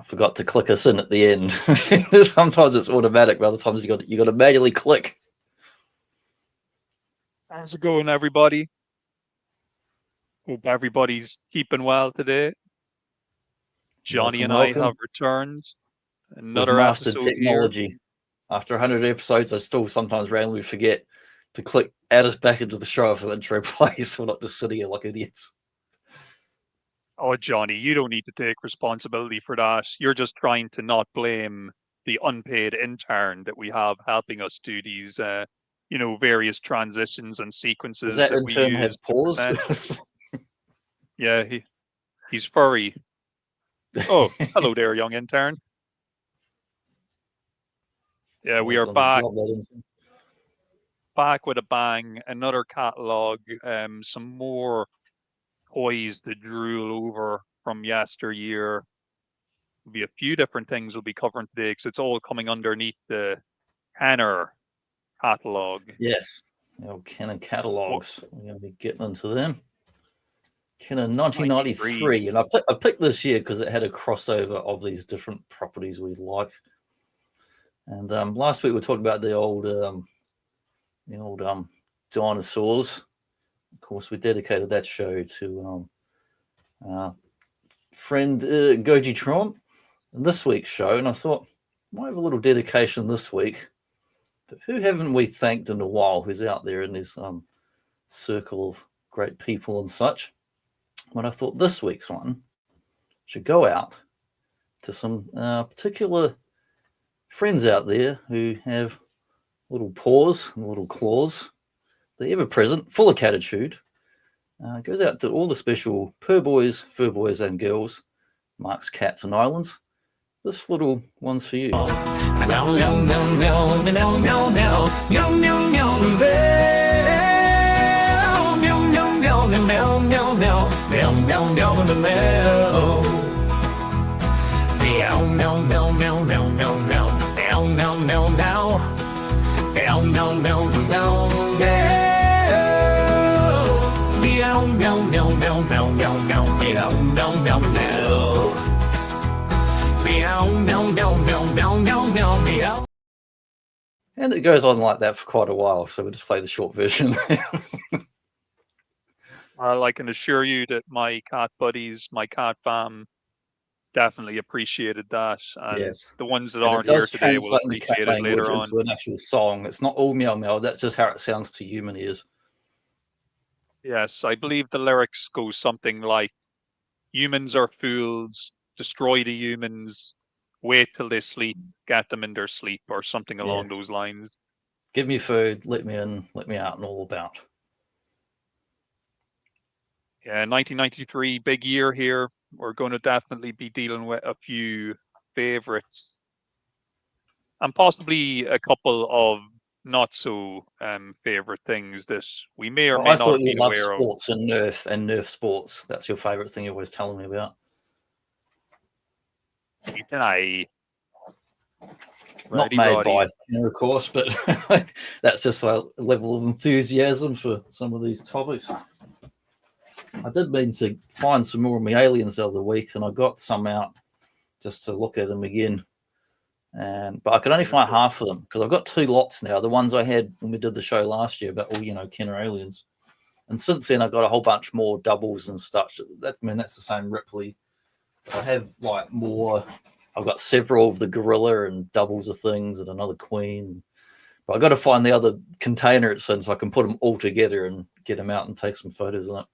I forgot to click us in at the end. Sometimes it's automatic, but other times you got to manually click. How's it going, everybody? Hope everybody's keeping well today. Johnny and I have returned. Another We've mastered episode technology. here. After 100 episodes, I still sometimes randomly forget to click add us back into the show if the intro plays. We're not just sitting here like idiots. Oh, Johnny, you don't need to take responsibility for that. You're just trying to not blame the unpaid intern that we have helping us do these, various transitions and sequences Does that we intern have use. pause? Yeah, he's furry. Oh, hello there, young intern. Yeah, we are back. Back with a bang. Another catalog. Some more toys to drool over from yesteryear. There'll be a few different things we'll be covering today because it's all coming underneath the Kenner catalog. Yes, Kenner catalogs. We're going to be getting into them. Kenner 1993, and I picked this year because it had a crossover of these different properties we like. And last week we were talking about the old dinosaurs. Of course, we dedicated that show to friend Goji Tron. In this week's show, and I thought, I might have a little dedication this week. But who haven't we thanked in a while who's out there in this circle of great people and such? But I thought this week's one should go out to some particular friends out there who have little paws and little claws. They're ever present, full of catitude. Goes out to all the special purr boys, fur boys, and girls, Mark's Cats and Islands. This little one's for you. And it goes on like that for quite a while, so we'll just play the short version. I can assure you that my cat buddies, my cat fam, definitely appreciated that. And yes. the ones that aren't here today will appreciate it later on. Into an actual song. It's not all meow meow. That's just how it sounds to human ears. Yes, I believe the lyrics go something like, humans are fools, destroy the humans, wait till they sleep, get them in their sleep, or something along those lines. Give me food, let me in, let me out, and all about. Yeah, 1993, big year here. We're going to definitely be dealing with a few favorites. And possibly a couple of not so favorite things that we may or may not be aware of. I thought you loved sports and Nerf sports. That's your favorite thing you're always telling me about. Not made by Kenner, of course, but that's just a level of enthusiasm for some of these topics. I did mean to find some more of my aliens the other week, and I got some out just to look at them again. But I could only find half of them because I've got 2 lots now. The ones I had when we did the show last year about all Kenner aliens, and since then I've got a whole bunch more doubles and stuff. That's the same Ripley. But I have more. I've got several of the gorilla and doubles of things and another queen. But I've got to find the other container it's in so I can put them all together and get them out and take some photos on it.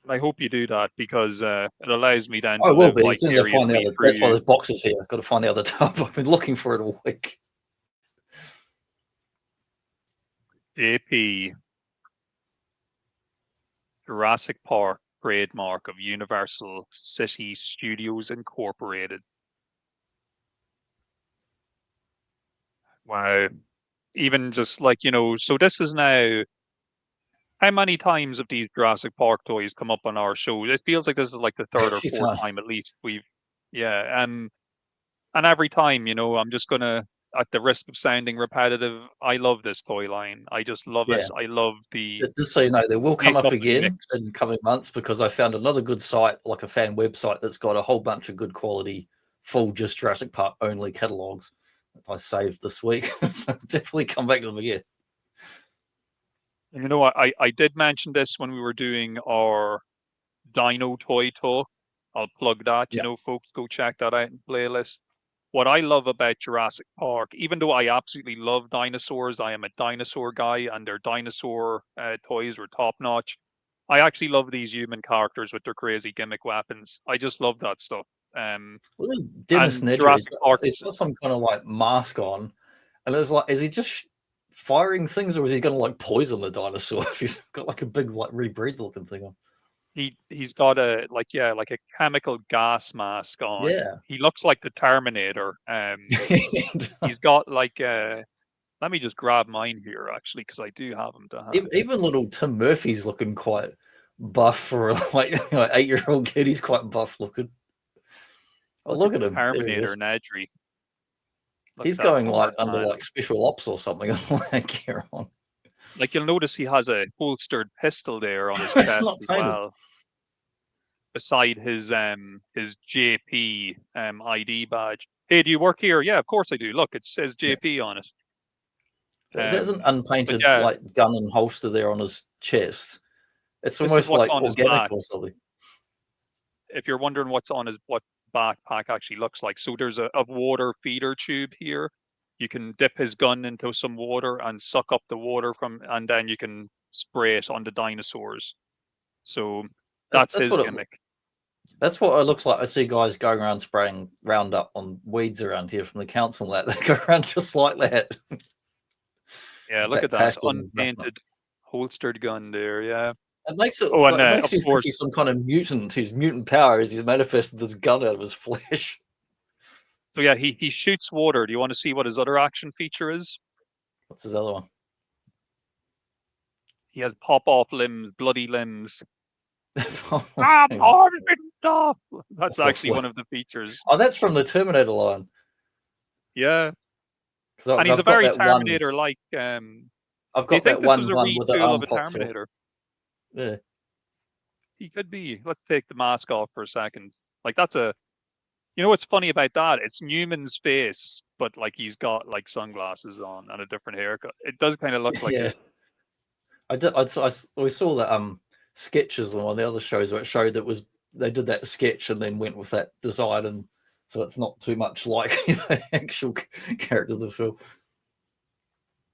I hope you do that because it allows me then to will be. As soon as I find the other, that's why there's boxes here. I've got to find the other tub. I've been looking for it all week. JP. Jurassic Park trademark of Universal City Studios Incorporated. Wow. Even just like, so this is now, how many times have these Jurassic Park toys come up on our show? It feels like this is like the 3rd or 4th time at least and every time, I'm just gonna at the risk of sounding repetitive, I love this toy line. I just love it. I love the Just so you know, they will come up makeup and again mix. in coming months because I found another good site, like a fan website, that's got a whole bunch of good quality, full just Jurassic Park only catalogs that I saved this week. So definitely come back to them again. And you know what? I did mention this when we were doing our Dino Toy Talk. I'll plug that. You know, folks, go check that out in playlist. What I love about Jurassic Park, even though I absolutely love dinosaurs, I am a dinosaur guy, and their dinosaur toys were top notch. I actually love these human characters with their crazy gimmick weapons. I just love that stuff. Well, Dennis And Nedry, Jurassic Park, he's got some kind of like mask on, and it's like, is he just firing things, or is he going to like poison the dinosaurs? He's got like a big like rebreathe looking thing on. he's got a like a chemical gas mask on. Yeah, He looks like the Terminator. He's got like let me just grab mine here actually because I do have him to hand. even little Tim Murphy's looking quite buff for like 8-year-old kid. He's quite buff looking. Oh, look at him, Terminator Nedry. He's going like under like special ops or something. Like, on. Like you'll notice he has a holstered pistol there on his chest as well. Beside his JP ID badge. Hey, do you work here? Yeah, of course I do. Look, it says JP on it. There's an unpainted like gun and holster there on his chest. It's almost like organic or something. If you're wondering what backpack actually looks like, so there's a water feeder tube here. You can dip his gun into some water and suck up the water and then you can spray it on the dinosaurs. So that's his gimmick. That's what it looks like. I see guys going around spraying Roundup on weeds around here from the council. That they go around just like that. Yeah, look at that unpainted holstered gun there. Yeah, it makes it. Oh, and it makes you think he's some kind of mutant whose mutant power is he's manifested this gun out of his flesh. So yeah, he shoots water. Do you want to see what his other action feature is? What's his other one? He has pop off limbs, bloody limbs. That's actually one of the features. Oh, that's from the Terminator line. Yeah. And he's a very Terminator-like. I've got that one with the arm of a Terminator. Yeah. He could be. Let's take the mask off for a second. Like that's a. You know what's funny about that? It's Newman's face, but like he's got like sunglasses on and a different haircut. It does kind of look like it. We saw that sketches on one of the other shows where it showed that they did that sketch and then went with that design, and so it's not too much like the actual character of the film.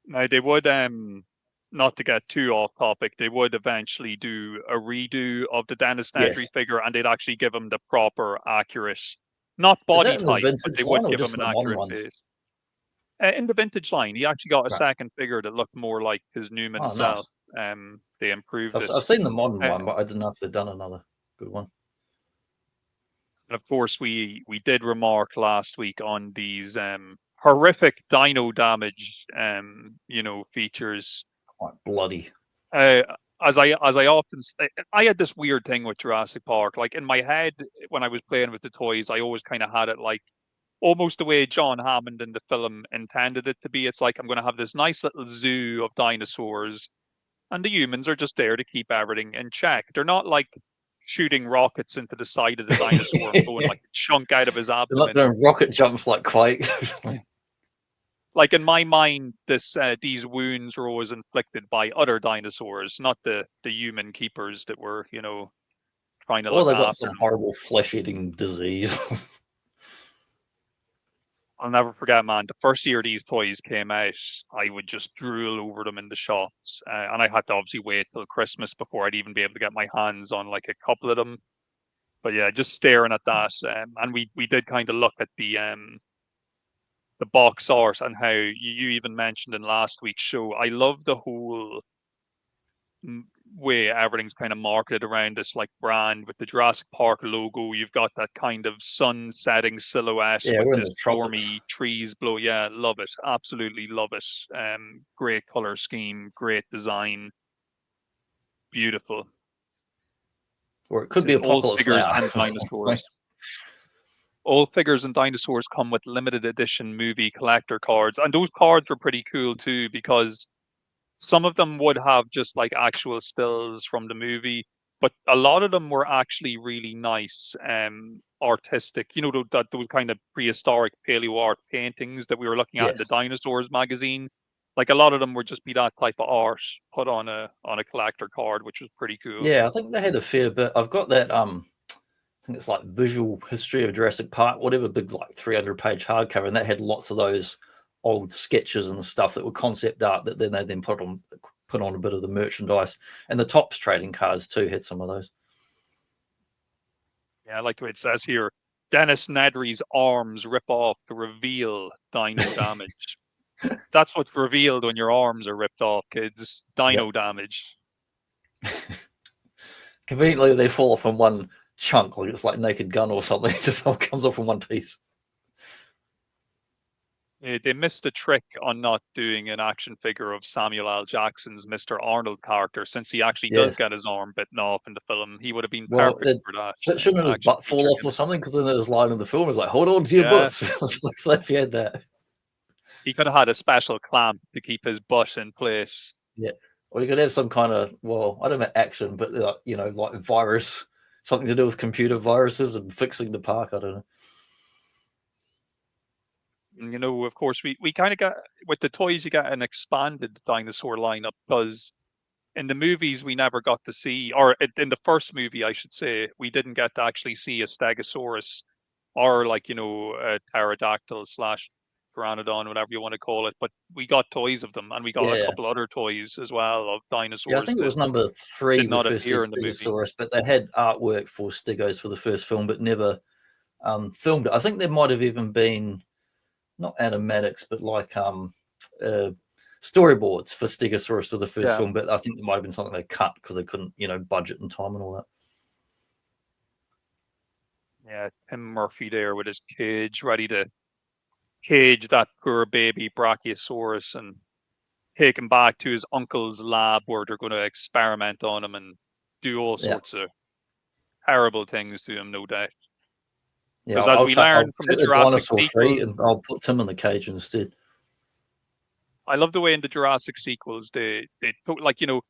Now they would not to get too off topic, they would eventually do a redo of the Dennis Nedry figure, and they'd actually give him the proper accurate, not body type, but they would give him an accurate face. In the vintage line, he actually got a second figure that looked more like his Newman self. Nice. They improved it. I've seen the modern one, but I didn't know if they'd done another good one. And of course, we did remark last week on these horrific dino damage, features. Quite bloody. As I often say, I had this weird thing with Jurassic Park. Like in my head, when I was playing with the toys, I always kind of had it like almost the way John Hammond in the film intended it to be. It's like I'm going to have this nice little zoo of dinosaurs, and the humans are just there to keep everything in check. They're not like shooting rockets into the side of the dinosaur, going like a chunk out of his abdomen. They're not doing rocket jumps like Quake. Like in my mind, these wounds were always inflicted by other dinosaurs, not the human keepers that were, trying to. Well, they've got some horrible flesh-eating disease. I'll never forget, man. The first year these toys came out, I would just drool over them in the shops, and I had to obviously wait till Christmas before I'd even be able to get my hands on like a couple of them. But yeah, just staring at that, and we did kind of look at the box art and how you even mentioned in last week's show. I love the whole way everything's kind of marketed around this like brand with the Jurassic Park logo. You've got that kind of sun setting silhouette with the stormy trees blow. Yeah, love it. Absolutely love it. Great color scheme, great design, beautiful. Or it could be Apocalypse Now. And dinosaurs. all figures and dinosaurs come with limited edition movie collector cards, and those cards were pretty cool too, because some of them would have just like actual stills from the movie, but a lot of them were actually really nice, artistic. You know, those kind of prehistoric paleo art paintings that we were looking at in the Yes. Dinosaurs magazine. Like a lot of them would just be that type of art put on a collector card, which was pretty cool. Yeah, I think they had a fair bit. I've got that I think it's like Visual History of Jurassic Park, whatever, big like 300-page hardcover, and that had lots of those old sketches and stuff that were concept art that then they then put on a bit of the merchandise. And the Topps trading cards too had some of those. Yeah, I like the way it says here. Dennis Nedry's arms rip off to reveal dino damage. That's what's revealed when your arms are ripped off, kids. Dino damage. Conveniently, they fall off in one chunk, like it's like Naked Gun or something. It just all comes off in one piece. They missed a trick on not doing an action figure of Samuel L. Jackson's Mr. Arnold character, since he actually does get his arm bitten off in the film. He would have been perfect for that. Shouldn't his butt fall off or something? Because then his line in the film is like, "Hold on to your butts." It's like if you had that. He could have had a special clamp to keep his butt in place. Yeah, or you could have some kind of, well, I don't know action, but you know, like virus, something to do with computer viruses and fixing the park. I don't know. And, you know, of course, we kind of got, with the toys, you get an expanded dinosaur lineup, because in the movies we never got to see, or in the first movie, I should say, we didn't get to actually see a Stegosaurus, or like, you know, a pterodactyl slash pteranodon, whatever you want to call it. But we got toys of them, and we got a couple other toys as well of dinosaurs. Yeah, I think it was number 3 did not with first appear in the movie. Stegosaurus, but they had artwork for Stegos for the first film, but never filmed it. I think there might have even been not animatics, but like storyboards for Stegosaurus for the first film, but I think there might have been something they cut because they couldn't, you know, budget and time and all that. Yeah, Tim Murphy there with his cage, ready to cage that poor baby Brachiosaurus and take him back to his uncle's lab where they're going to experiment on him and do all sorts of terrible things to him, no doubt. Yeah, as we learned from the Jurassic sequels, and I'll put Tim in the cage instead. I love the way in the Jurassic sequels they like, you know,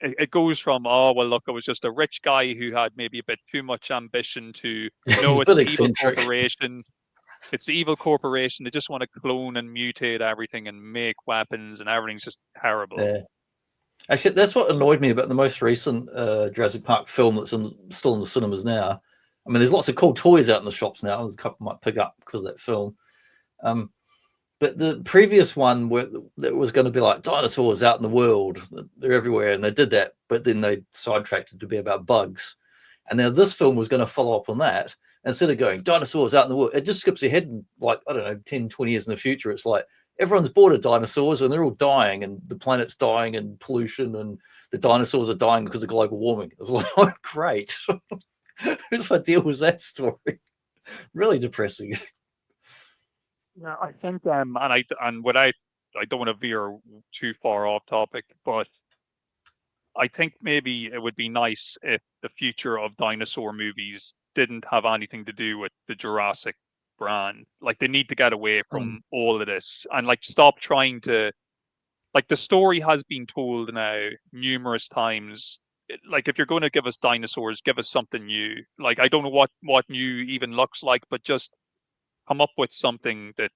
it goes from, oh well, look, it was just a rich guy who had maybe a bit too much ambition to know it's an evil corporation. It's the evil corporation. They just want to clone and mutate everything and make weapons, and everything's just terrible. Yeah. Actually, that's what annoyed me about the most recent Jurassic Park film that's still in the cinemas now. I mean, there's lots of cool toys out in the shops now. There's a couple might pick up because of that film. But the previous one, where that was going to be like dinosaurs out in the world, they're everywhere, and they did that, but then they sidetracked it to be about bugs. And now this film was going to follow up on that. Instead of going dinosaurs out in the world, it just skips ahead and, like, I don't know, 10, 20 years in the future. It's like everyone's bored of dinosaurs and they're all dying and the planet's dying and pollution and the dinosaurs are dying because of global warming. It was like, oh, great. Whose idea was that story? Really depressing. Yeah, I think and what I don't want to veer too far off topic, but I think maybe it would be nice if the future of dinosaur movies didn't have anything to do with the Jurassic brand. Like, they need to get away from all of this and like stop trying to, like, the story has been told now numerous times. Like, if you're going to give us dinosaurs, give us something new. Like, I don't know what new even looks like, but just come up with something that,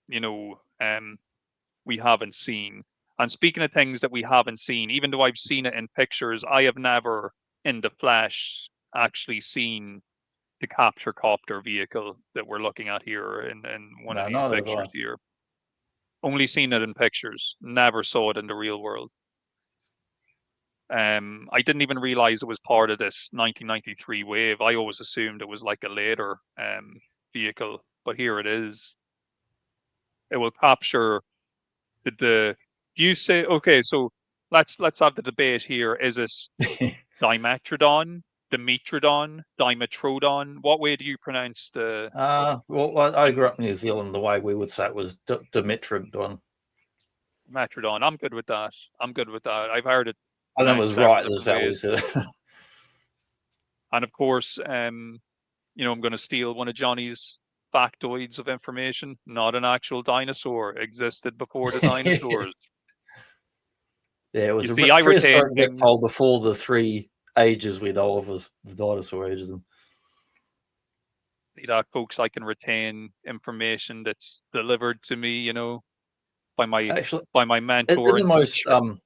you know, we haven't seen. And speaking of things that we haven't seen, even though I've seen it in pictures, I have never in the flesh actually seen the capture copter vehicle that we're looking at here in one of these pictures here. Only seen it in pictures, never saw it in the real world. I didn't even realize it was part of this 1993 wave. I always assumed it was like a later vehicle, but here it is. It will capture the you say, okay, so let's have the debate here. Is it Dimetrodon, Dimetrodon, Dimetrodon? What way do you pronounce the? Well, I grew up in New Zealand. The way we would say it was Dimetrodon. Dimetrodon. I'm good with that. I've heard it. I think it was right. That's how we said it. And of course, you know, I'm going to steal one of Johnny's factoids of information. Not an actual dinosaur existed before the dinosaurs. Yeah, it was You a see, I retain prehistoric things. reptile before the 3 ages we know of as the dinosaur ages. That folks, I can retain information that's delivered to me, you know, by my Actually, mentor in the and most teacher.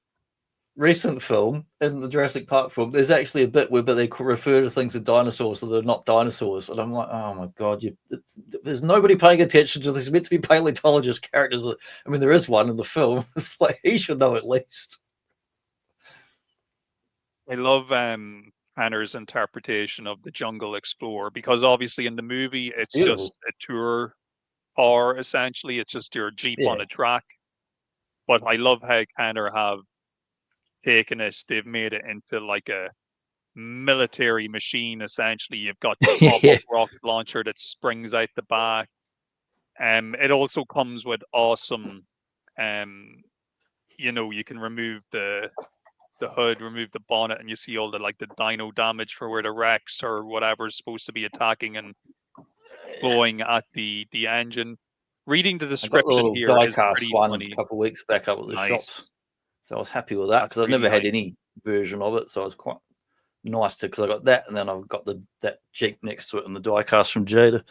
recent film, in the Jurassic Park film, there's actually a bit where they refer to things as dinosaurs so they're not dinosaurs, and I'm like, oh my god, there's nobody paying attention to this. It's meant to be paleontologist characters. I mean, there is one in the film. It's like he should know at least. I love Tanner's interpretation of the Jungle Explorer, because obviously in the movie it's Beautiful. just a tour car, essentially. It's just your Jeep on Yeah. a track. But I love how Tanner have taken it. They've made it into like a military machine, essentially. You've got the pop-up rocket launcher that springs out the back. It also comes with awesome, you know, you can remove the hood, remove the bonnet, and you see all the like the dino damage for where the Rex or whatever is supposed to be attacking and blowing at the engine. Reading the I got the description little here is die-cast pretty one funny. a couple of weeks back up at the Nice. shops, so I was happy with that That's because I've really never had nice. any version of it, so I was quite nice to, because I got that, and then I've got that Jeep next to it and the die-cast from Jada.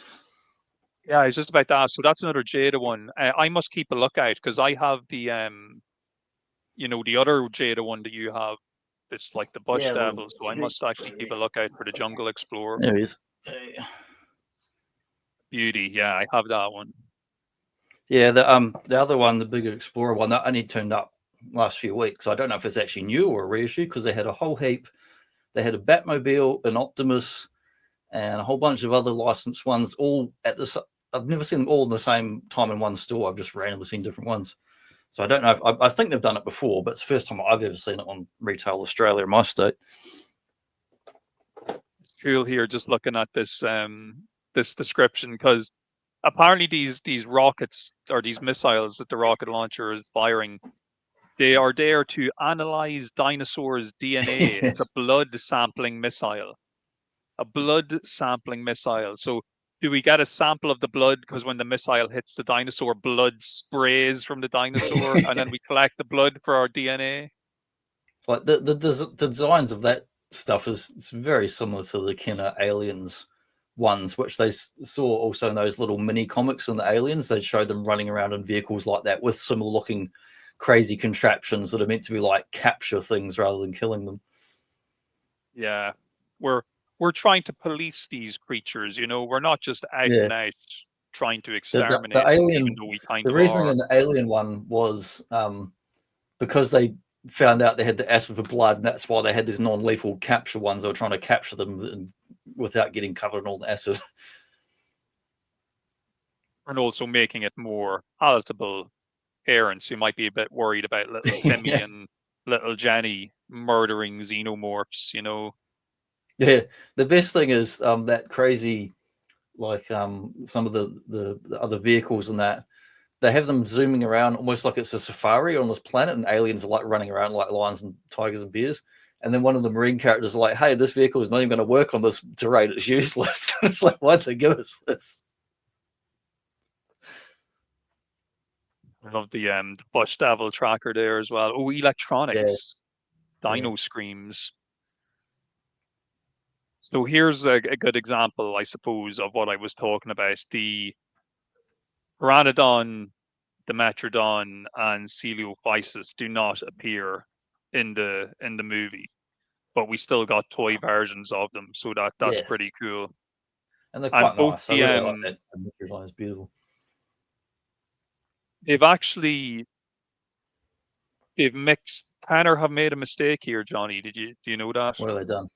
Yeah, I was just about to ask. So that's another Jada one. I must keep a lookout because I have the you know, the other Jada one that you have. It's like the Bush Yeah, Devil, so I must actually keep a lookout for the Jungle Explorer. there he is. Beauty, yeah, I have that one. Yeah, the other one, the bigger Explorer one, that only turned up last few weeks. I don't know if it's actually new or a reissue because they had a whole heap. They had a Batmobile, an Optimus, and a whole bunch of other licensed ones, all at this. I've never seen them all in the same time in one store. I've just randomly seen different ones. So I don't know if I think they've done it before, but it's the first time I've ever seen it on Retail Australia in my state. It's cool here just looking at this this description, because apparently these rockets or these missiles that the rocket launcher is firing, they are there to analyze dinosaurs' DNA. It's a blood sampling missile. A blood sampling missile. So do we get a sample of the blood? Because when the missile hits the dinosaur, blood sprays from the dinosaur, and then we collect the blood for our DNA. Like the designs of that stuff is very similar to the Kenner Aliens ones, which they saw also in those little mini comics on the Aliens. They showed them running around in vehicles like that with similar looking crazy contraptions that are meant to be like capture things rather than killing them. Yeah, we're trying to police these creatures. You know, we're not just out and out trying to exterminate the alien, even though we kind the of reasoning are. in the Alien one was because they found out they had the acid for blood, and that's why they had these non-lethal capture ones. They were trying to capture them without getting covered in all the acid. And also making it more palatable. Parents who might be a bit worried about little Timmy and little Jenny murdering xenomorphs, you know. Yeah, the best thing is that crazy, like some of the other vehicles and that, they have them zooming around almost like it's a safari on this planet, and aliens are like running around like lions and tigers and bears. And then one of the marine characters is like, "Hey, this vehicle is not even going to work on this terrain; it's useless." It's like, why'd they give us this? I love the Bush Devil tracker there as well. Oh, electronics, Dino Screams. So here's a good example, I suppose, of what I was talking about. The Pteranodon, the Metrodon, and Coelophysis do not appear in the movie, but we still got toy versions of them, so that's pretty cool. And they're And quite both nice. I really like that. The design is beautiful. They've mixed. Tanner have made a mistake here, Johnny. Do you know that? What have they done?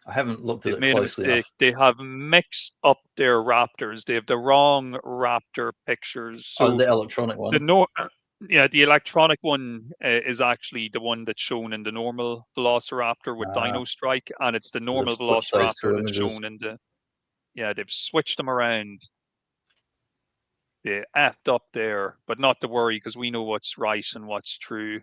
I haven't looked at They've it made a closely mistake. enough. They have mixed up their raptors. They have the wrong raptor pictures. So the electronic one. The electronic one is actually the one that's shown in the normal Velociraptor with Dino Strike, and it's the normal Velociraptor that's shown in the. Yeah, they've switched them around. They effed up there, but not to worry because we know what's right and what's true.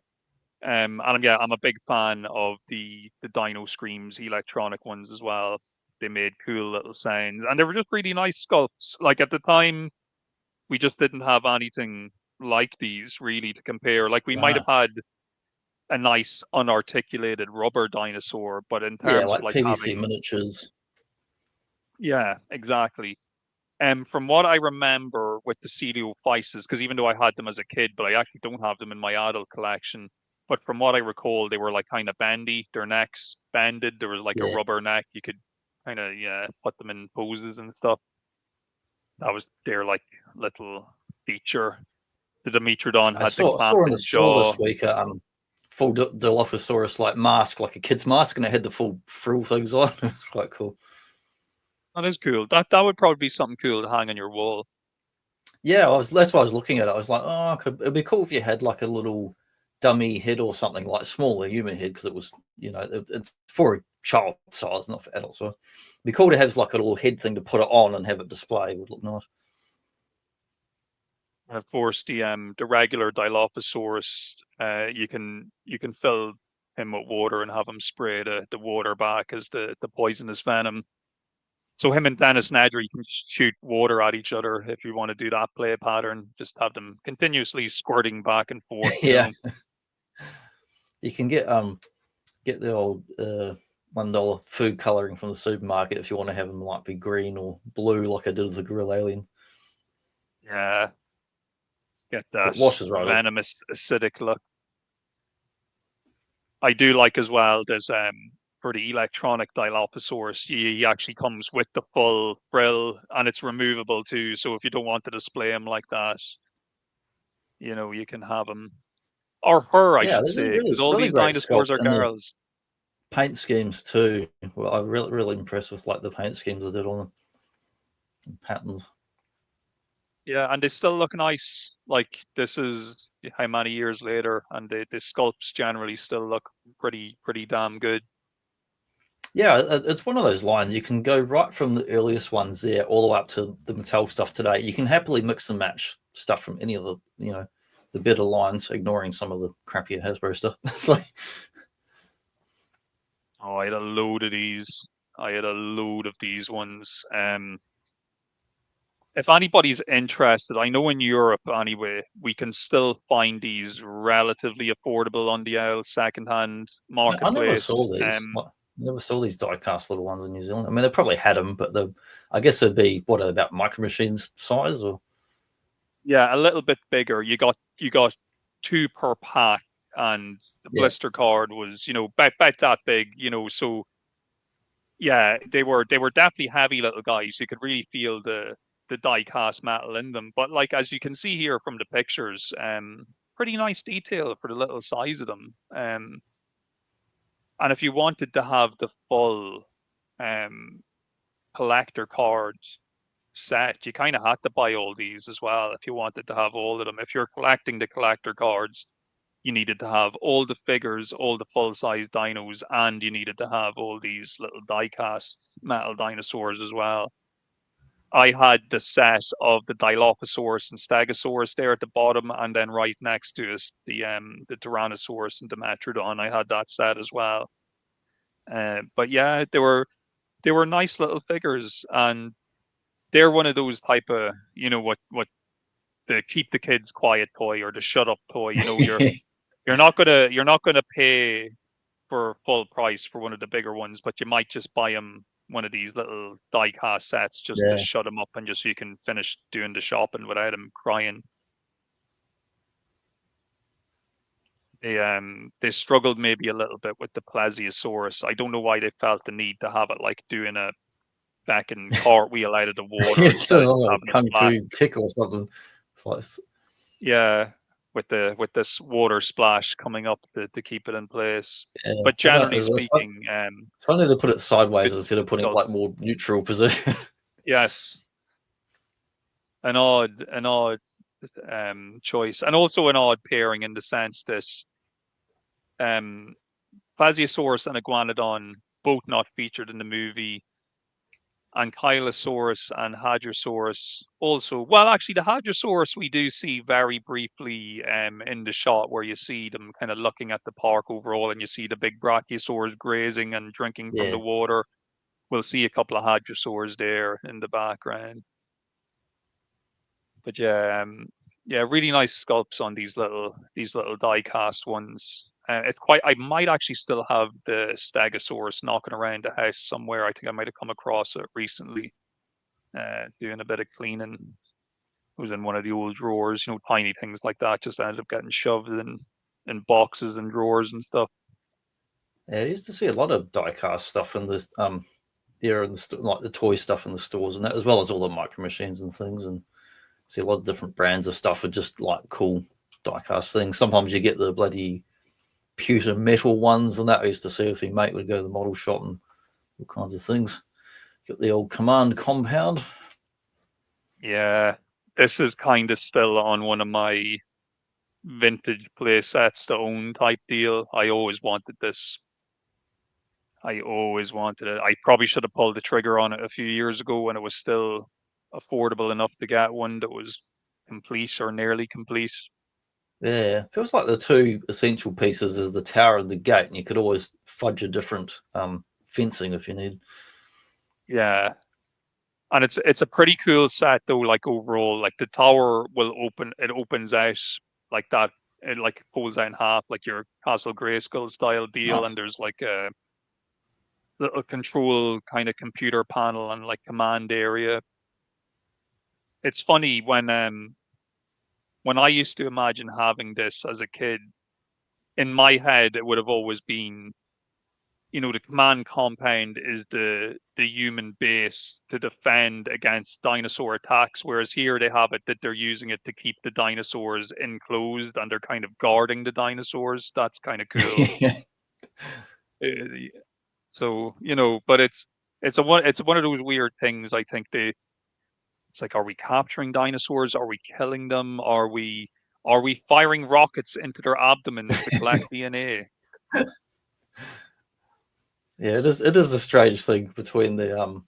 And I'm a big fan of the Dino Screams electronic ones as well. they made cool little sounds, and they were just really nice sculpts. Like at the time, we just didn't have anything like these really to compare. Like we might Right. have had a nice unarticulated rubber dinosaur, but in Yeah, terms of like like PVC having, miniatures. yeah, exactly. From what I remember with the Coelophysis, because even though I had them as a kid, but I actually don't have them in my adult collection. But from what I recall, they were like kind of bendy. Their necks bended. There was like a Yeah. rubber neck. You could kind of put them in poses and stuff. That was their like little feature. The Dimetrodon I had the saw in the clamping store jaw. this week full Dilophosaurus like mask, like a kid's mask, and it had the full frill things on. It's quite cool. That is cool. That would probably be something cool to hang on your wall. Yeah, that's why I was looking at it. I was like, oh, it'd be cool if you had like a little dummy head or something, like smaller human head, because it was, it's for a child size, not for adults. So it'd be cool to have like a little head thing to put it on and have it display. It would look nice. And of course, the regular Dilophosaurus, you can fill him with water and have him spray the water back as the poisonous venom. So him and Dennis Nedry can shoot water at each other if you want to do that play pattern. Just have them continuously squirting back and forth. Yeah, you can get the old $1 food coloring from the supermarket if you want to have them like be green or blue, like I did with the Gorilla Alien. Yeah, get that It washes right off. venomous acidic look. I do like as well. There's for the electronic Dilophosaurus, he actually comes with the full frill, and it's removable too. So if you don't want to display him like that, you can have him or her, I Yeah, should they're say, because really, all really these great dinosaurs sculpts, are and the girls. paint schemes too. Well, I'm really, really impressed with like the paint schemes I did on them, and patterns. Yeah, and they still look nice. Like this is how many years later, and the sculpts generally still look pretty damn good. Yeah, it's one of those lines. You can go right from the earliest ones there all the way up to the Mattel stuff today. You can happily mix and match stuff from any of the, the better lines, ignoring some of the crappier Hasbro stuff. It's like, Oh, I had a load of these. I had a load of these ones. If anybody's interested, I know in Europe anyway, we can still find these relatively affordable on the old secondhand I never marketplace. saw these. Never saw these die-cast little ones in New Zealand. I mean, they probably had them, but I guess they'd be about Micro Machines size, or Yeah, a little bit bigger. You got two per pack, and the yeah, blister card was about that big. So yeah, they were definitely heavy little guys. You could really feel the die cast metal in them. But like as you can see here from the pictures, pretty nice detail for the little size of them. And if you wanted to have the full um collector card set, you kind of had to buy all these as well if you wanted to have all of them. If you're collecting the collector cards, you needed to have all the figures, all the full size dinos, and you needed to have all these little die cast metal dinosaurs as well. I had the set of the Dilophosaurus and Stegosaurus there at the bottom, and then right next to us the Tyrannosaurus and the Metrodon. I had that set as well. But yeah, they were nice little figures, and they're one of those type of what the keep the kids quiet toy or the shut up toy. You're not gonna pay for full price for one of the bigger ones, but you might just buy them one of these little die cast sets just to yeah, shut them up and just so you can finish doing the shopping without them crying. They struggled maybe a little bit with the Plesiosaurus. I don't know why they felt the need to have it like doing a back and cartwheel out of the water it's instead of still just like having a it kung flat. fu kick or something. It's like, Yeah, with this water splash coming up to keep it in place. yeah, But I don't generally know. speaking, It's funny they put it sideways good instead of putting it like sculpt. more neutral position. Yes, an odd choice, and also an odd pairing in the sense that um Plesiosaurus and Iguanodon both not featured in the movie, and Kylosaurus and Hadrosaurus also. Well, actually, the Hadrosaurus we do see very briefly in the shot where you see them kind of looking at the park overall, and you see the big Brachiosaurs grazing and drinking from Yeah, the water. we'll see a couple of hadrosaurs there in the background. But yeah, really nice sculpts on these little die cast ones. It's quite. I might actually still have the Stegosaurus knocking around the house somewhere. I think I might have come across it recently, doing a bit of cleaning. It was in one of the old drawers, you know, tiny things like that just ended up getting shoved in boxes and drawers and stuff. Yeah, I used to see a lot of diecast stuff in this here in the like the toy stuff in the stores and that, as well as all the micro machines and things, and see a lot of different brands of stuff with just like cool diecast things. Sometimes you get the bloody pewter metal ones, and that I used to see with my mate. Would go to the model shop and all kinds of things. Got the old command compound. Yeah, this is kind of still on one of my vintage play sets to own type deal. I always wanted this. I always wanted it. I probably should have pulled the trigger on it a few years ago when it was still affordable enough to get one that was complete or nearly complete. Yeah, feels like the two essential pieces is the tower and the gate, and you could always fudge a different fencing if you need. Yeah, and it's a pretty cool set though. Like overall, like the tower will open. It opens out like that. It like pulls out in half, like your Castle Grayskull style deal. Nice. And there's like a little control kind of computer panel and like command area. It's funny when I used to imagine having this as a kid, in my head, it would have always been, you know, the command compound is the human base to defend against dinosaur attacks. Whereas here they have it that they're using it to keep the dinosaurs enclosed and they're kind of guarding the dinosaurs. That's kind of cool. So, you know, but it's one of those weird things. I think it's like, are we capturing dinosaurs? Are we killing them? Are we firing rockets into their abdomens to collect DNA? Yeah, it is a strange thing between the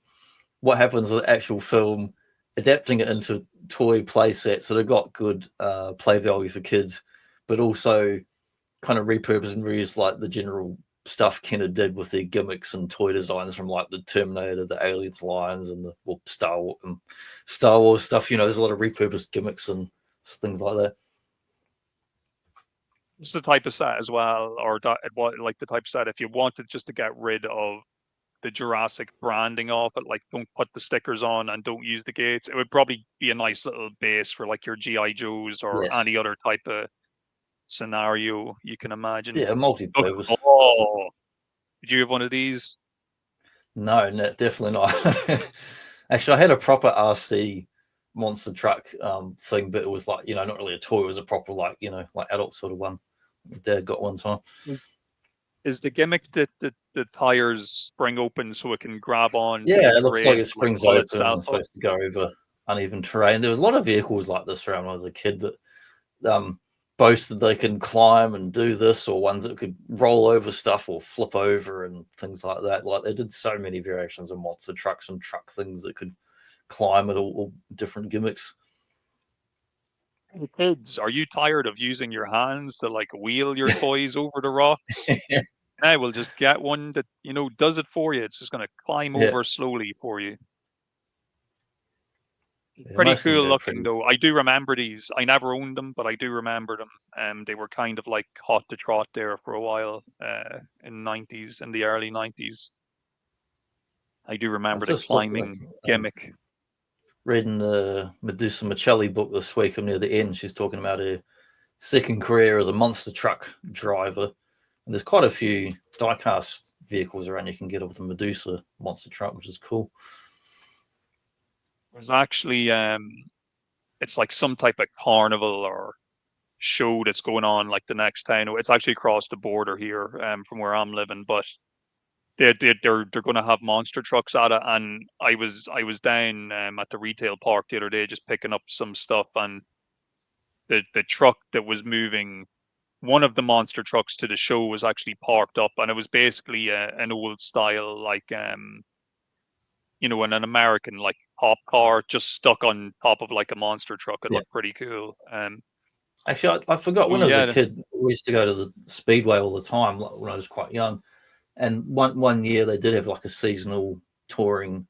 what happens in the actual film, adapting it into toy play sets that have got good play value for kids, but also kind of repurpose and reuse like the general stuff Kenner did with their gimmicks and toy designs from like the Terminator, the Aliens lines, and the Star Wars stuff. You know, there's a lot of repurposed gimmicks and things like that. It's the type of set as well, or like the type of set if you wanted just to get rid of the Jurassic branding off it, like don't put the stickers on and don't use the gates. It would probably be a nice little base for like your GI Joes or any other type of scenario you can imagine. Yeah, multi-purpose. Oh, did you have one of these? No, definitely not. Actually, I had a proper RC monster truck thing, but it was like, you know, not really a toy. It was a proper like, you know, like adult sort of one. My dad got one time. Is the gimmick that the tires spring open so it can grab on? Yeah, it looks like it springs open and it's supposed to go over uneven terrain. There was a lot of vehicles like this around when I was a kid that boasted they can climb and do this, or ones that could roll over stuff or flip over and things like that. Like they did so many variations of monster trucks and truck things that could climb at all different gimmicks. Kids, are you tired of using your hands to like wheel your toys over the rocks? I will just get one that, you know, does it for you. It's just going to climb over slowly for you. Pretty cool looking though. I do remember these. I never owned them, but I do remember them. They were kind of like hot to trot there for a while in the early 90s. I do remember the climbing gimmick. Reading the Medusa Michelli book this week, and near the end, she's talking about her second career as a monster truck driver. And there's quite a few diecast vehicles around you can get of the Medusa monster truck, which is cool. There's actually, it's like some type of carnival or show that's going on like the next town. It's actually across the border here from where I'm living, but they're going to have monster trucks at it. And I was down at the retail park the other day just picking up some stuff, and the truck that was moving, one of the monster trucks to the show, was actually parked up, and it was basically an old style like you know, an American like pop car just stuck on top of like a monster truck. It looked pretty cool. Actually, I forgot when I was a kid, we used to go to the Speedway all the time when I was quite young. And one year they did have like a seasonal touring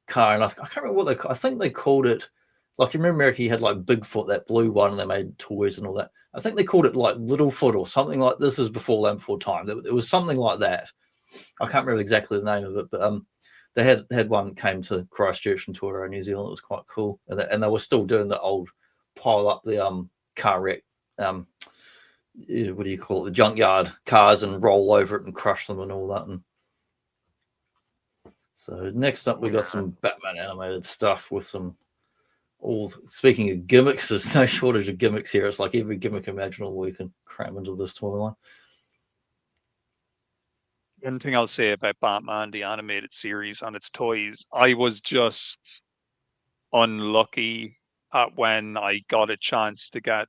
car, and I can't remember what I think they called it. Like, you remember America, you had like Bigfoot, that blue one, and they made toys and all that. I think they called it like Littlefoot or something like this. Is before Land Before Time. It was something like that. I can't remember exactly the name of it, but they had one came to Christchurch and toured around New Zealand. It was quite cool, and they were still doing the old pile up the car wreck. What do you call it? The junkyard cars, and roll over it and crush them and all that. And so next up, we got some Batman animated stuff with some. Speaking of gimmicks, there's no shortage of gimmicks here. It's like every gimmick imaginable we can cram into this toy line. One thing I'll say about Batman, the animated series and its toys, I was just unlucky at when I got a chance to get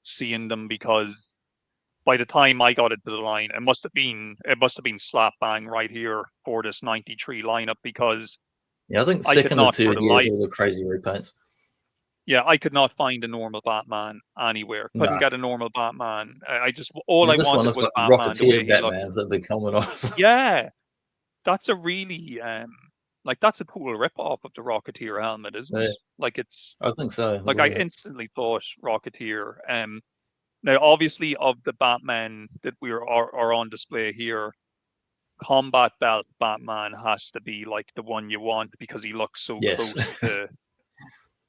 seeing them, because by the time I got into the line, it must have been slap bang right here for this '93 lineup, because I think I could second or not for third the years life. all the crazy repaints. Yeah, I could not find a normal Batman anywhere. Couldn't get a normal Batman. I just this I one wanted looks was like Batman the way Rocketeer he looked. Batmans that been coming on. Yeah, that's a really like that's a total rip-off of the Rocketeer helmet, isn't it? Like it's. I think so. Like I instantly thought Rocketeer. Now obviously of the Batman that are on display here, Combat Belt Batman has to be like the one you want, because he looks so close to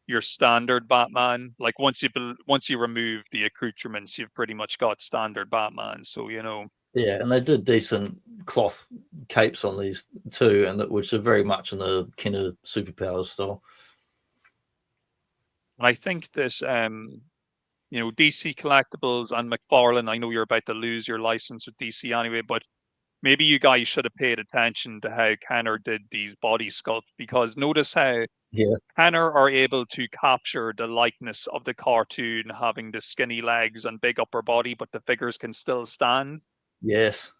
your standard Batman. Like once you remove the accoutrements, you've pretty much got standard Batman. So Yeah, and they did decent cloth capes on these too, and which are very much in the kind of superpowers style. And I think this DC Collectibles and McFarlane, I know you're about to lose your license with DC anyway, but maybe you guys should have paid attention to how Kenner did these body sculpts, because notice how Kenner are able to capture the likeness of the cartoon, having the skinny legs and big upper body, but the figures can still stand. Yes.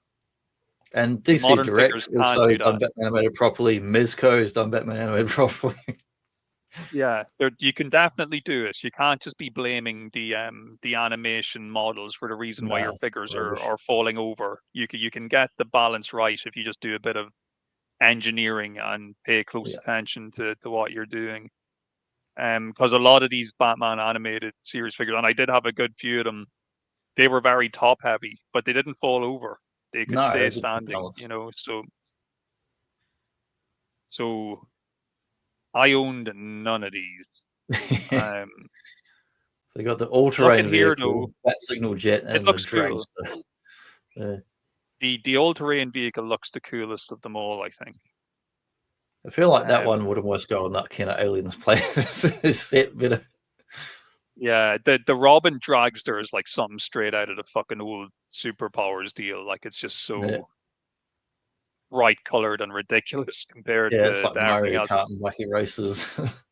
And DC Direct also has done Batman animated properly. Mezco has done Batman animated properly. Yeah, you can definitely do it. You can't just be blaming the animation models for the reason why your figures are falling over. You can get the balance right if you just do a bit of engineering and pay close attention to what you're doing. Because a lot of these Batman animated series figures, and I did have a good few of them, they were very top heavy, but they didn't fall over. They could stay standing, so I owned none of these. So you got the all-terrain vehicle, Bat Signal jet, and the dragster. Cool. The all-terrain vehicle looks the coolest of them all, I think. I feel like that one would almost go on that kind of Aliens set better. Yeah, the Robin dragster is like something straight out of the fucking old Superpowers deal. Like it's just so bright colored and ridiculous compared to it's like Mario Kart and Wacky Races.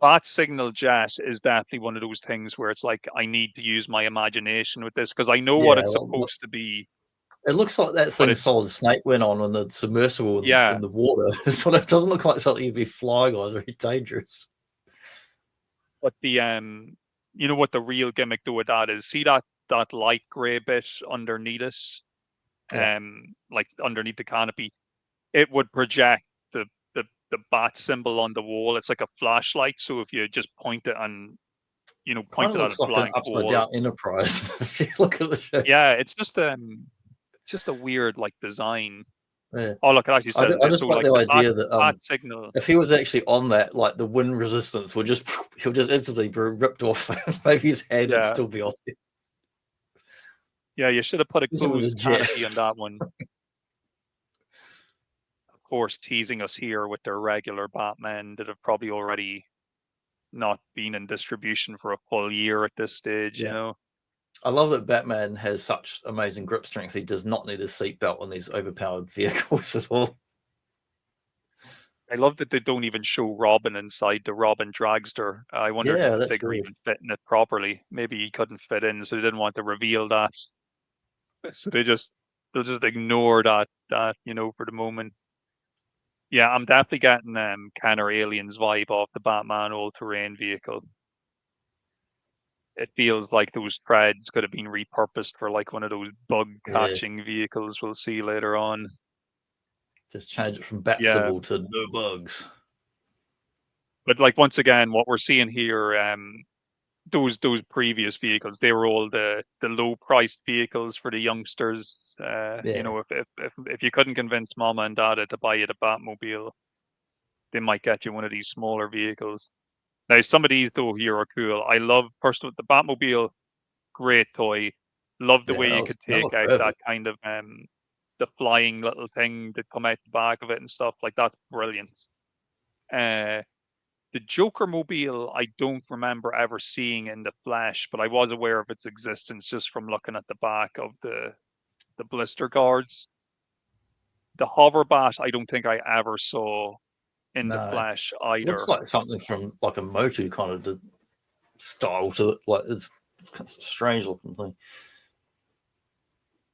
Bat Signal Jet is definitely one of those things where it's like I need to use my imagination with this, because I know what it's supposed to be. It looks like that thing Solid Snake went on the submersible in the water. So it doesn't look like something you'd be flying on. It's very dangerous. But the you know what the real gimmick though with that is? See that light gray bit underneath it, like underneath the canopy, it would project the bat symbol on the wall. It's like a flashlight. So if you just point it and point it at a blank wall, upside down Enterprise. If you look at the show. Yeah, it's just a weird like design. Yeah. Oh look, it actually says I just like the idea that that signal. If he was actually on that, like the wind resistance he'll just instantly be ripped off. Maybe his head would still be on it. Yeah, you should have put a closed canopy on that one. Of course, teasing us here with their regular Batman that have probably already not been in distribution for a full year at this stage, I love that Batman has such amazing grip strength. He does not need a seatbelt on these overpowered vehicles at all. I love that they don't even show Robin inside the Robin dragster. I wonder if the figure even fit in it properly. Maybe he couldn't fit in, so they didn't want to reveal that. So they'll just ignore that for the moment. Yeah, I'm definitely getting Kenner Aliens vibe off the Batman all-terrain vehicle. It feels like those treads could have been repurposed for like one of those bug catching vehicles we'll see later on. Just change it from bat symbol to no bugs. But like once again, what we're seeing here, those previous vehicles, they were all the low priced vehicles for the youngsters. You know, if you couldn't convince mama and dada to buy you the Batmobile, they might get you one of these smaller vehicles. Now, some of these though here are cool. I love personally the Batmobile, great toy. Love the way you could take out that kind of the flying little thing that come out the back of it and stuff like that's brilliant. The Joker mobile, I don't remember ever seeing in the flesh, but I was aware of its existence just from looking at the back of the blister guards. The Hoverbat, I don't think I ever saw in the flesh either. It looks like something from like a Motu kind of style to it. Like it's kind of strange looking thing.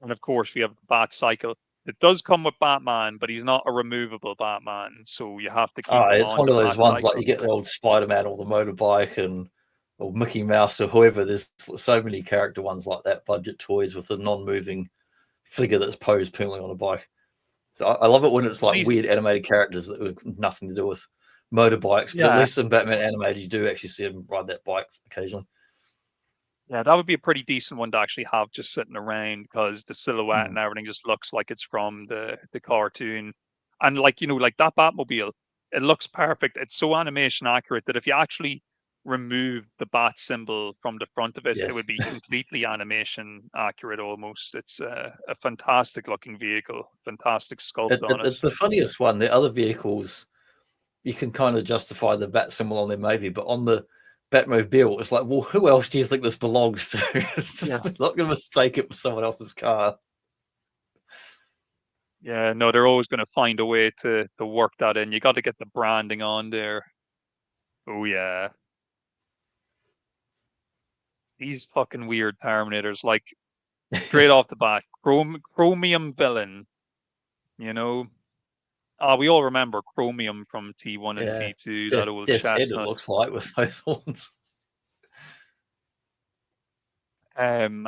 And of course, we have the Bat Cycle. It does come with Batman, but he's not a removable Batman, so you have to keep him it's on one of those ones cycle. like you get the old Spider-Man or the motorbike or Mickey Mouse or whoever. There's so many character ones like that, budget toys with a non-moving figure that's posed permanently on a bike. So I love it when it's like weird animated characters that have nothing to do with motorbikes, but at least in Batman animated, you do actually see them ride that bike occasionally. Yeah, that would be a pretty decent one to actually have just sitting around because the silhouette and everything just looks like it's from the cartoon. And like, you know, like that Batmobile, it looks perfect. It's so animation accurate that if you actually remove the bat symbol from the front of it, it would be completely animation accurate almost. It's a fantastic looking vehicle, fantastic sculpt on it. It's the funniest one. The other vehicles, you can kind of justify the bat symbol on there maybe, but on the Batmobile, it's like, well, who else do you think this belongs to? It's just not going to mistake it with someone else's car. Yeah, no, they're always going to find a way to work that in. You got to get the branding on there. Oh yeah, these fucking weird Terminators, like straight off the bat, chromium villain. You know, we all remember Chromium from T1 and T2. That old chestnut. It looks like with those horns. And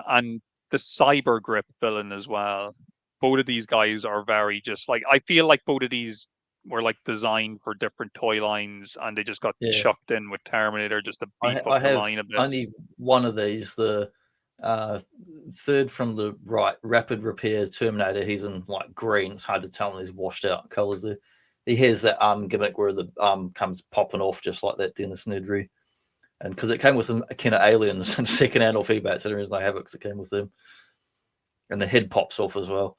the Cyber Grip villain as well. Both of these guys are very just like, I feel like both of these were like designed for different toy lines and they just got chucked in with Terminator just to beef up the line a bit. Only one of these, the third from the right, Rapid Repair Terminator. He's in like green. It's hard to tell when he's washed out colors there. He has that gimmick where the arm comes popping off just like that Dennis Nedry. And because it came with some kind of aliens and second-hand off eBay, so there is no Havocs that came with them. And the head pops off as well.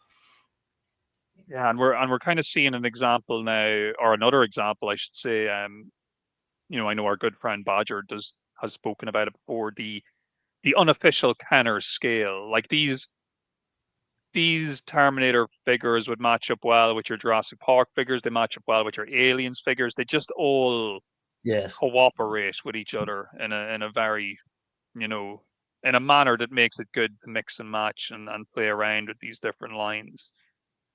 Yeah, and we're kind of seeing an example now, or another example, I should say. You know, I know our good friend Badger has spoken about it before. The unofficial Kenner scale, like these Terminator figures would match up well with your Jurassic Park figures. They match up well with your Aliens figures. They just all cooperate with each other in a very, you know, in a manner that makes it good to mix and match and play around with these different lines.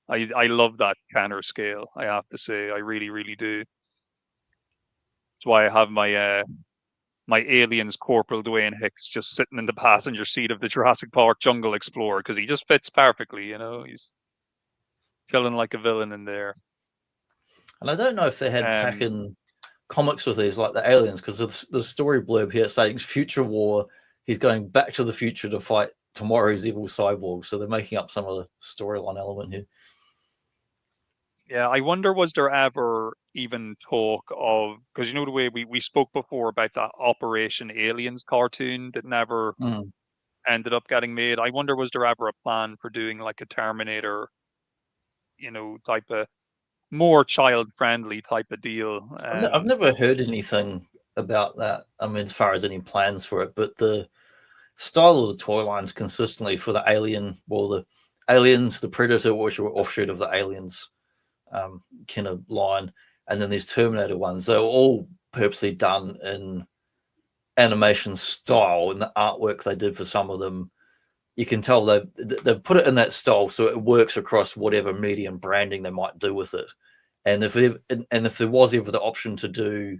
I love that Kenner scale, I have to say. I really, really do. That's why I have my my Aliens Corporal Dwayne Hicks just sitting in the passenger seat of the Jurassic Park Jungle Explorer because he just fits perfectly, you know. He's chilling like a villain in there. And I don't know if they had packing comics with these like the Aliens, because the story blurb here saying future war, he's going back to the future to fight tomorrow's evil cyborg. So they're making up some of the storyline element here. Yeah, I wonder, was there ever even talk of, because you know the way we spoke before about that Operation Aliens cartoon that never ended up getting made. I wonder, was there ever a plan for doing like a Terminator, you know, type of more child-friendly type of deal? I've never heard anything about that. I mean, as far as any plans for it, but the style of the toy lines consistently for the Alien, well, the Aliens, the Predator, which were offshoot of the Aliens kind of line, and then these Terminator ones, they're all purposely done in animation style, and the artwork they did for some of them, you can tell they've put it in that style so it works across whatever medium branding they might do with it. And if there was ever the option to do,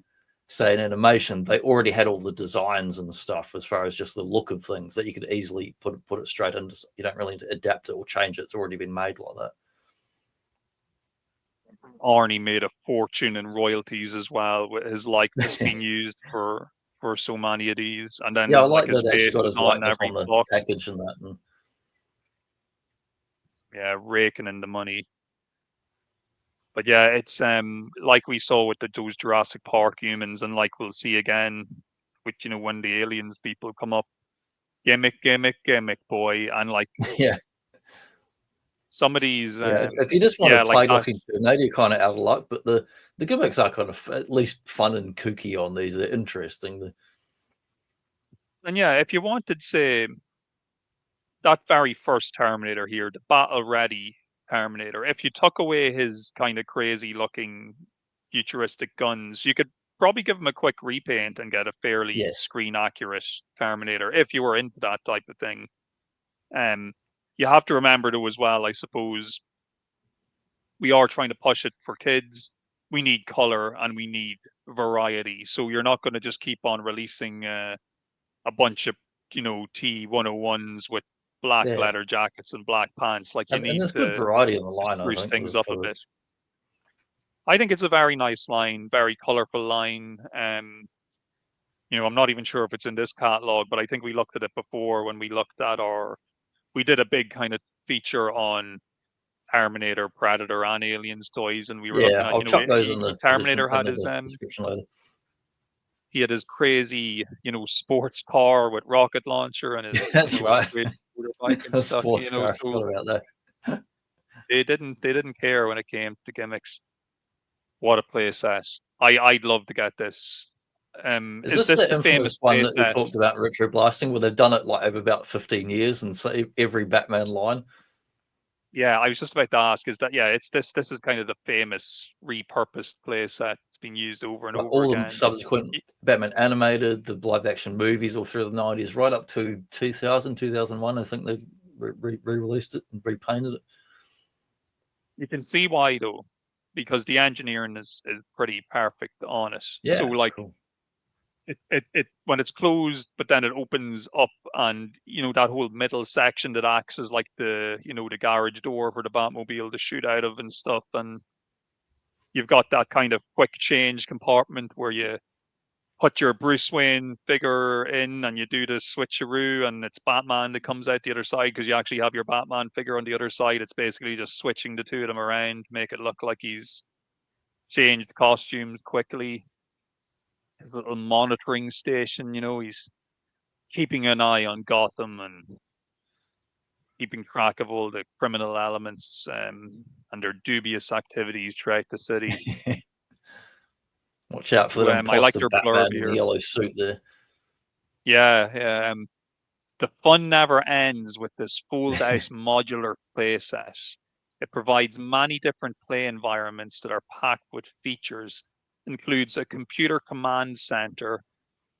say, an animation, they already had all the designs and stuff as far as just the look of things that you could easily put it straight into. You don't really need to adapt it or change it. It's already been made like that. Arnie made a fortune in royalties as well, with his likeness being used for so many of these, and then Yeah, I like like his that they actually face got is his on likeness every on the box. package and that. And Yeah, raking in the money. But yeah, it's like we saw with those Jurassic Park humans, and like we'll see again with when the aliens people come up, gimmick, gimmick, gimmick, boy, and like yeah, some of these, yeah. If you just want yeah, to like play that. looking Tornado, you're kind of out of luck. But the gimmicks are kind of at least fun and kooky on these. They're interesting. And yeah, if you wanted, say, that very first Terminator here, the battle ready Terminator, if you took away his kind of crazy looking futuristic guns, you could probably give him a quick repaint and get a fairly Yes. screen accurate Terminator if you were into that type of thing. You have to remember though as well, I suppose, we are trying to push it for kids. We need color and we need variety. So you're not going to just keep on releasing a bunch of T101s with black Yeah. leather jackets and black pants. Like you And need there's good to variety in the line, I spruce think. things up a bit. I think it's a very nice line, very colorful line. I'm not even sure if it's in this catalog, but I think we looked at it before when we looked at we did a big kind of feature on Terminator, Predator, and Aliens toys, and we were looking Yeah, at, I'll chuck those in the Terminator had his the description later. he had his crazy, sports car with rocket launcher and his, That's right. great motorbike and A stuff, sports car. I so forgot about that. they didn't care when it came to gimmicks. What a play set. I'd love to get this. Is Is this this the the famous infamous one play that we set? talked about, retro blasting, where they've done it like over about 15 years and so every Batman line? Yeah, I was just about to ask, is that, yeah, it's this is kind of the famous repurposed play set. It's been used over and Like over all the again. subsequent Batman animated, the live action movies all through the 90s, right up to 2000, 2001. I think they've re-released it and repainted it. You can see why though, because the engineering is pretty perfect on it. Yeah, So it's like cool. it when it's closed, but then it opens up, and that whole middle section that acts as like the the garage door for the Batmobile to shoot out of and stuff, and you've got that kind of quick change compartment where you put your Bruce Wayne figure in and you do the switcheroo, and it's Batman that comes out the other side because you actually have your Batman figure on the other side. It's basically just switching the two of them around to make it look like he's changed costumes quickly. His little monitoring station, he's keeping an eye on Gotham and keeping track of all the criminal elements and their dubious activities throughout the city. Watch out for So that I like imposter their Batman blurb in the here. yellow suit there. Yeah, yeah. The fun never ends with this fold-out modular playset. It provides many different play environments that are packed with features, includes a computer command center,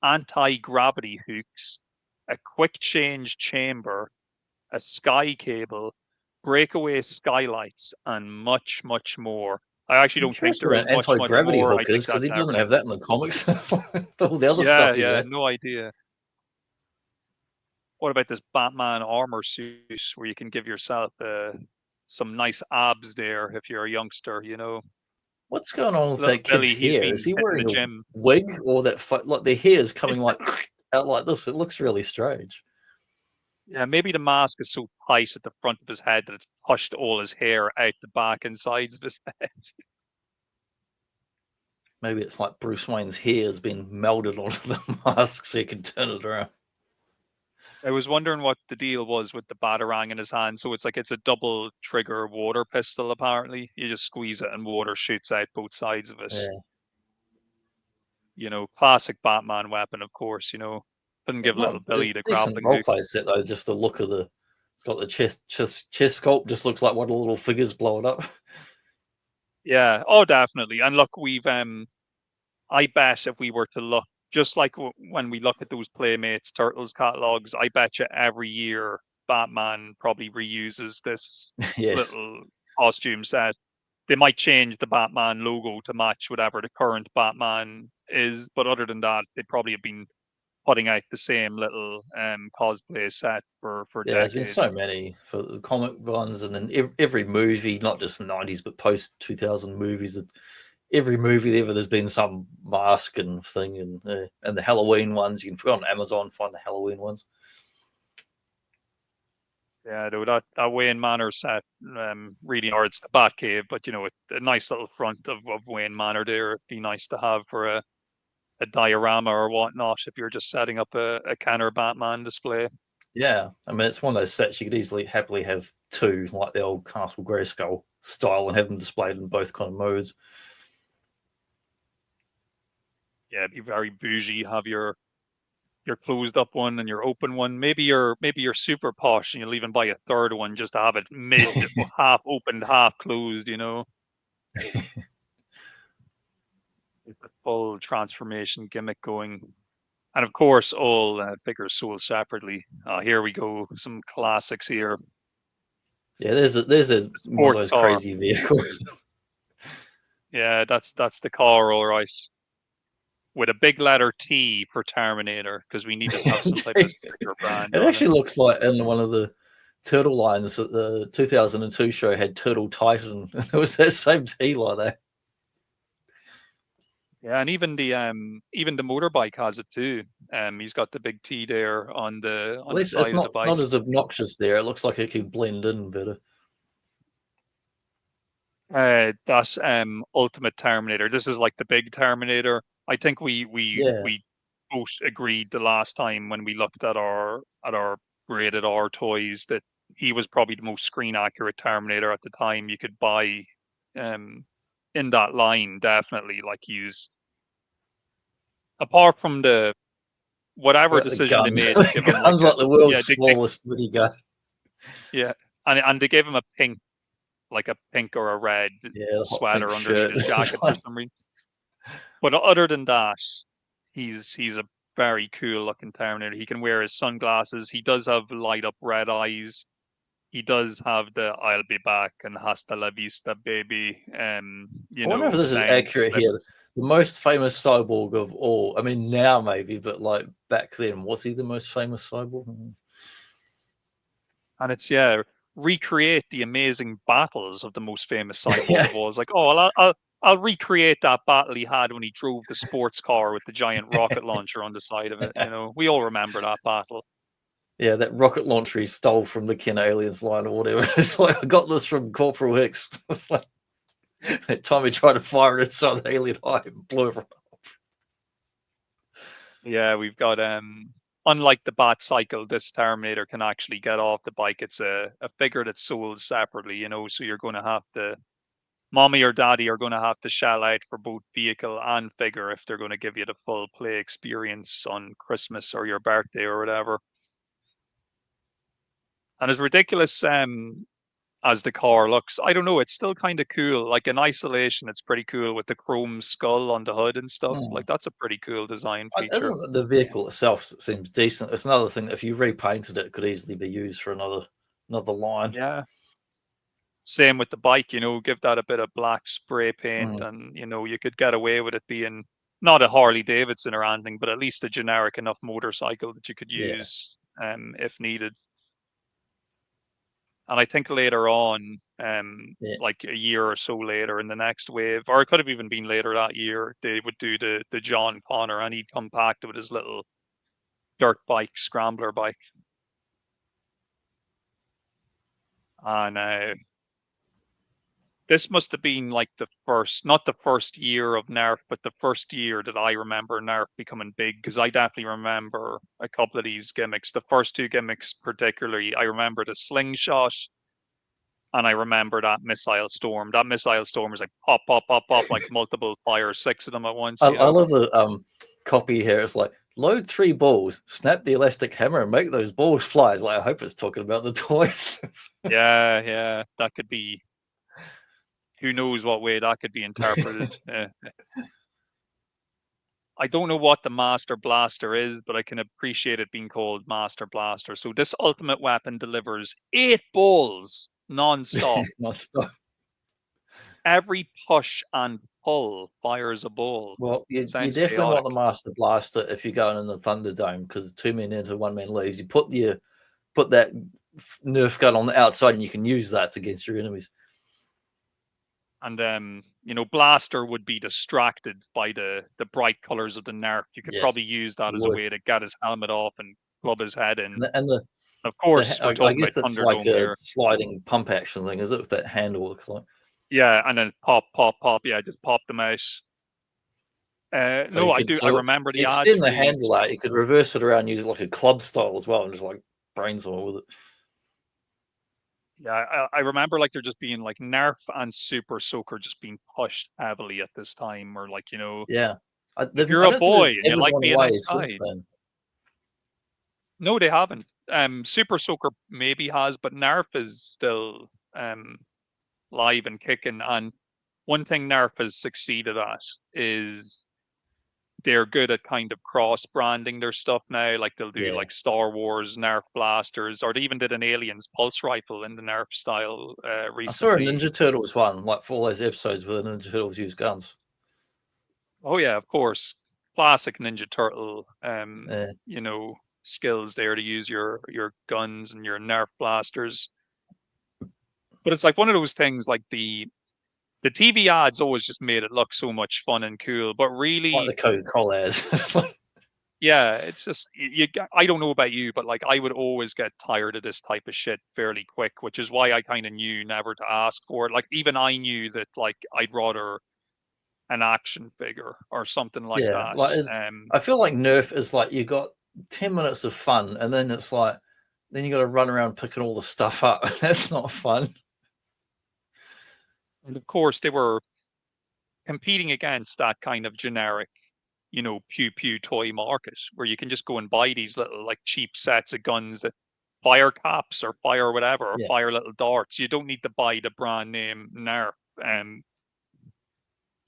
anti-gravity hooks, a quick change chamber, a sky cable, breakaway skylights, and much, much more. I actually I'm don't think curious there what is an much, much anti-gravity more. I hook is, think because he that's doesn't have everything. that in the comics. All the other Yeah, stuff he yeah, had. no idea. What about this Batman armor suit where you can give yourself some nice abs there if you're a youngster, What's going on with Little that kid's Billy, he's hair? been Is he hitting the wearing a gym. wig, or that like their hair is coming like out like this? It looks really strange. Yeah, maybe the mask is so tight at the front of his head that it's pushed all his hair out the back and sides of his head. Maybe it's like Bruce Wayne's hair has been melded onto the mask so you can turn it around. I was wondering what the deal was with the Batarang in his hand. So it's a double trigger water pistol, apparently. You just squeeze it and water shoots out both sides of it. Yeah. Classic Batman weapon, of course, Couldn't give little Billy the Decent grappling hook. roleplay set though. Just the look of it's got the chest sculpt. Just looks like one of the little figures blow it up. Yeah. Oh, definitely. And look, I bet if we were to look, just like when we look at those Playmates Turtles catalogs, I bet you every year Batman probably reuses this Yes. little costume set. They might change the Batman logo to match whatever the current Batman is, but other than that, they probably have been putting out the same little cosplay set for there's been decades. so many for the comic ones, and then every movie, not just the 90s, but post 2000 movies. Every movie ever, there's been some mask and thing, and the Halloween ones. You can go on Amazon, find the Halloween ones. Yeah, though that Wayne Manor set, really, or it's the Batcave, but a nice little front of Wayne Manor there. It'd be nice to have for a diorama or whatnot if you're just setting up a Kenner Batman display. Yeah, I mean, it's one of those sets you could happily have two, like the old Castle Grayskull style, and have them displayed in both kind of modes. Yeah, it'd be very bougie. Have your closed up one and your open one. Maybe you're super posh and you'll even buy a third one just to have it mid half opened, half closed. It's a full transformation gimmick going. And of course, all figures sold separately. Here we go, some classics here. Yeah, there's one of those car. crazy vehicles. Yeah, that's the car, all right. With a big letter T for Terminator, because we needed to have some type of sticker brand. It actually looks like in one of the Turtle lines that the 2002 show had Turtle Titan. It was that same T like that. Yeah, and even the motorbike has it too. He's got the big T there on the side of the bike. Not as obnoxious there. It looks like it could blend in better. That's Ultimate Terminator. This is like the big Terminator. I think we both agreed the last time when we looked at our rated R toys that he was probably the most screen accurate Terminator at the time you could buy in that line, definitely. Like, he's, apart from the whatever decision they made to give him guns like the world's smallest mini gun. Yeah, and they gave him a pink or a red sweater underneath his jacket for some reason. But other than that, he's a very cool looking Terminator. He can wear his sunglasses. He does have light up red eyes. He does have the "I'll be back" and "Hasta la vista, baby." I wonder if this is accurate here. The most famous cyborg of all. I mean, now maybe, but like back then, was he the most famous cyborg? And it's recreate the amazing battles of the most famous cyborg of all. It's like, oh, I'll recreate that battle he had when he drove the sports car with the giant rocket launcher on the side of it. We all remember that battle. Yeah, that rocket launcher he stole from the Ken Aliens line or whatever. It's like, I got this from Corporal Hicks. It's like that time he tried to fire it inside the alien eye and blew it off. Yeah, we've got unlike the Bat Cycle, this Terminator can actually get off the bike. It's a figure that's sold separately, so you're going to have to, mommy or daddy are going to have to shell out for both vehicle and figure if they're going to give you the full play experience on Christmas or your birthday or whatever. And as ridiculous as the car looks, I don't know, it's still kind of cool. Like, in isolation, it's pretty cool with the chrome skull on the hood and stuff. Like, that's a pretty cool design feature. I think the vehicle itself seems decent. It's another thing that if you repainted it, could easily be used for another line. Yeah. Same with the bike, give that a bit of black spray paint and, you could get away with it being not a Harley Davidson or anything, but at least a generic enough motorcycle that you could use if needed. And I think later on, like a year or so later in the next wave, or it could have even been later that year, they would do the John Connor, and he'd come back with his little dirt bike, scrambler bike. And this must have been like not the first year of Nerf, but the first year that I remember Nerf becoming big, because I definitely remember a couple of these gimmicks. The first two gimmicks particularly, I remember the slingshot, and I remember that missile storm. That missile storm was like pop, pop, pop, pop, like multiple fire, 6 of them at once. I love the copy here. It's like, load 3 balls, snap the elastic hammer, and make those balls fly. It's like, I hope it's talking about the toys. Yeah, that could be. Who knows what way that could be interpreted. I don't know what the Master Blaster is, but I can appreciate it being called Master Blaster. So this ultimate weapon delivers 8 balls non-stop. Non-stop. Every push and pull, fires a ball. Well, you Sounds definitely want the chaotic. Master Blaster if you're going in the Thunderdome, because 2 men into 1 man leaves. You put that Nerf gun on the outside, and you can use that against your enemies. And you know, Blaster would be distracted by the bright colors of the Nerf. You could Yes, probably use that you as a would. way to get his helmet off and club his head in. And Of course, we're I talking guess about it's like Thunderdome a here. sliding pump action thing, is it? With that handle, looks like. Yeah, and then pop, pop, pop. Yeah, just pop them out. So No, you I could do. I remember the ads extend for the these. handle out. You could reverse it around, use it like a club style as well, and just like brainstorm with it. Yeah, I remember like there just being like Nerf and Super Soaker just being pushed heavily at this time, or like, you know, Yeah, if you're I a don't think boy they've and you ever like gone being away since outside. then. No, they haven't. Super Soaker maybe has, but Nerf is still live and kicking. And one thing Nerf has succeeded at is they're good at kind of cross branding their stuff now. Like they'll do Yeah, like Star Wars Nerf blasters, or they even did an Aliens pulse rifle in the Nerf style I saw a recently. Ninja Turtles one, like for all those episodes where the Ninja Turtles use guns. Oh yeah, of course. Classic Ninja Turtle Yeah. you know, skills there to use your guns and your Nerf blasters. But it's like one of those things like the TV ads always just made it look so much fun and cool, but Like really the Coca-Cola ads. yeah, it's just I don't know about you, but like I would always get tired of this type of shit fairly quick, which is why I kind of knew never to ask for it. Like even I knew that like I'd rather an action figure or something like Yeah, that. like I feel like Nerf is like you got 10 minutes of fun, and then it's like then you got to run around picking all the stuff up. That's not fun. And of course they were competing against that kind of generic, you know, pew pew toy market where you can just go and buy these little like cheap sets of guns that fire caps or fire whatever or Yeah. fire little darts. You don't need to buy the brand name Nerf.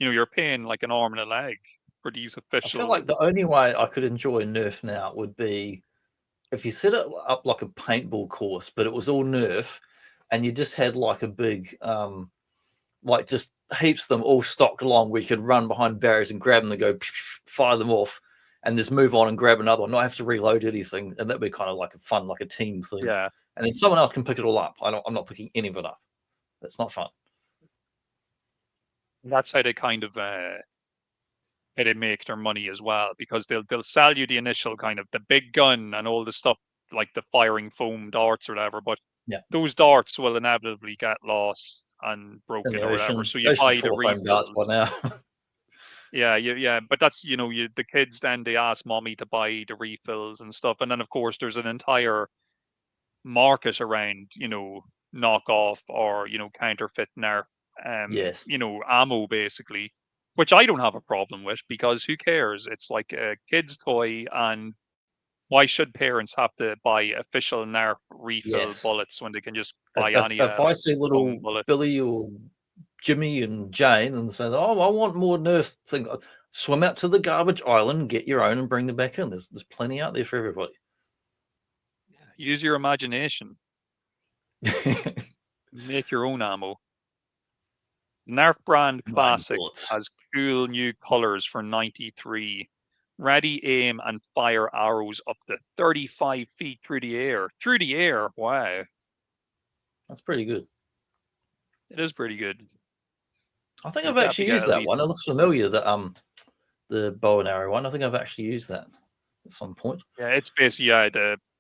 You know, you're paying like an arm and a leg for these I feel official. like the only way I could enjoy Nerf now would be if you set it up like a paintball course, but it was all Nerf, and you just had like a big, like just heaps of them all stocked along where you could run behind barriers and grab them and go fire them off, and just move on and grab another one, not have to reload anything, and that'd be kind of like a fun, like a team thing. Yeah, And then someone else can pick it all up. I'm not picking any of it up. That's not fun. that's how they kind of how they make their money as well, because they'll sell you the initial kind of the big gun and all the stuff like the firing foam darts or whatever, but Yeah. those darts will inevitably get lost and In broken the or ocean, whatever. So you ocean's buy the full of foam darts by refills. now. Yeah, but that's, you know, the kids then they ask mommy to buy the refills and stuff, and then of course there's an entire market around, you know, knockoff or, you know, counterfeit Nerf, Yes. you know, ammo basically, which I don't have a problem with because who cares? It's like a kid's toy, and why should parents have to buy official Nerf refill Yes. bullets when they can just buy any If I see foam little bullet? Billy or Jimmy and Jane and say, "Oh, I want more Nerf thing," swim out to the garbage island, get your own, and bring them back in. There's plenty out there for everybody. Use your imagination, make your own ammo. Nerf brand Mine classic bullets. has cool new colors for 93. Ready, aim, and fire arrows up to 35 feet through the air. Through the air, wow. That's pretty good. It is pretty good. I think You'll I've actually definitely get used at that least. one. It looks familiar. The bow and arrow one. I think I've actually used that at some point. Yeah, it's basically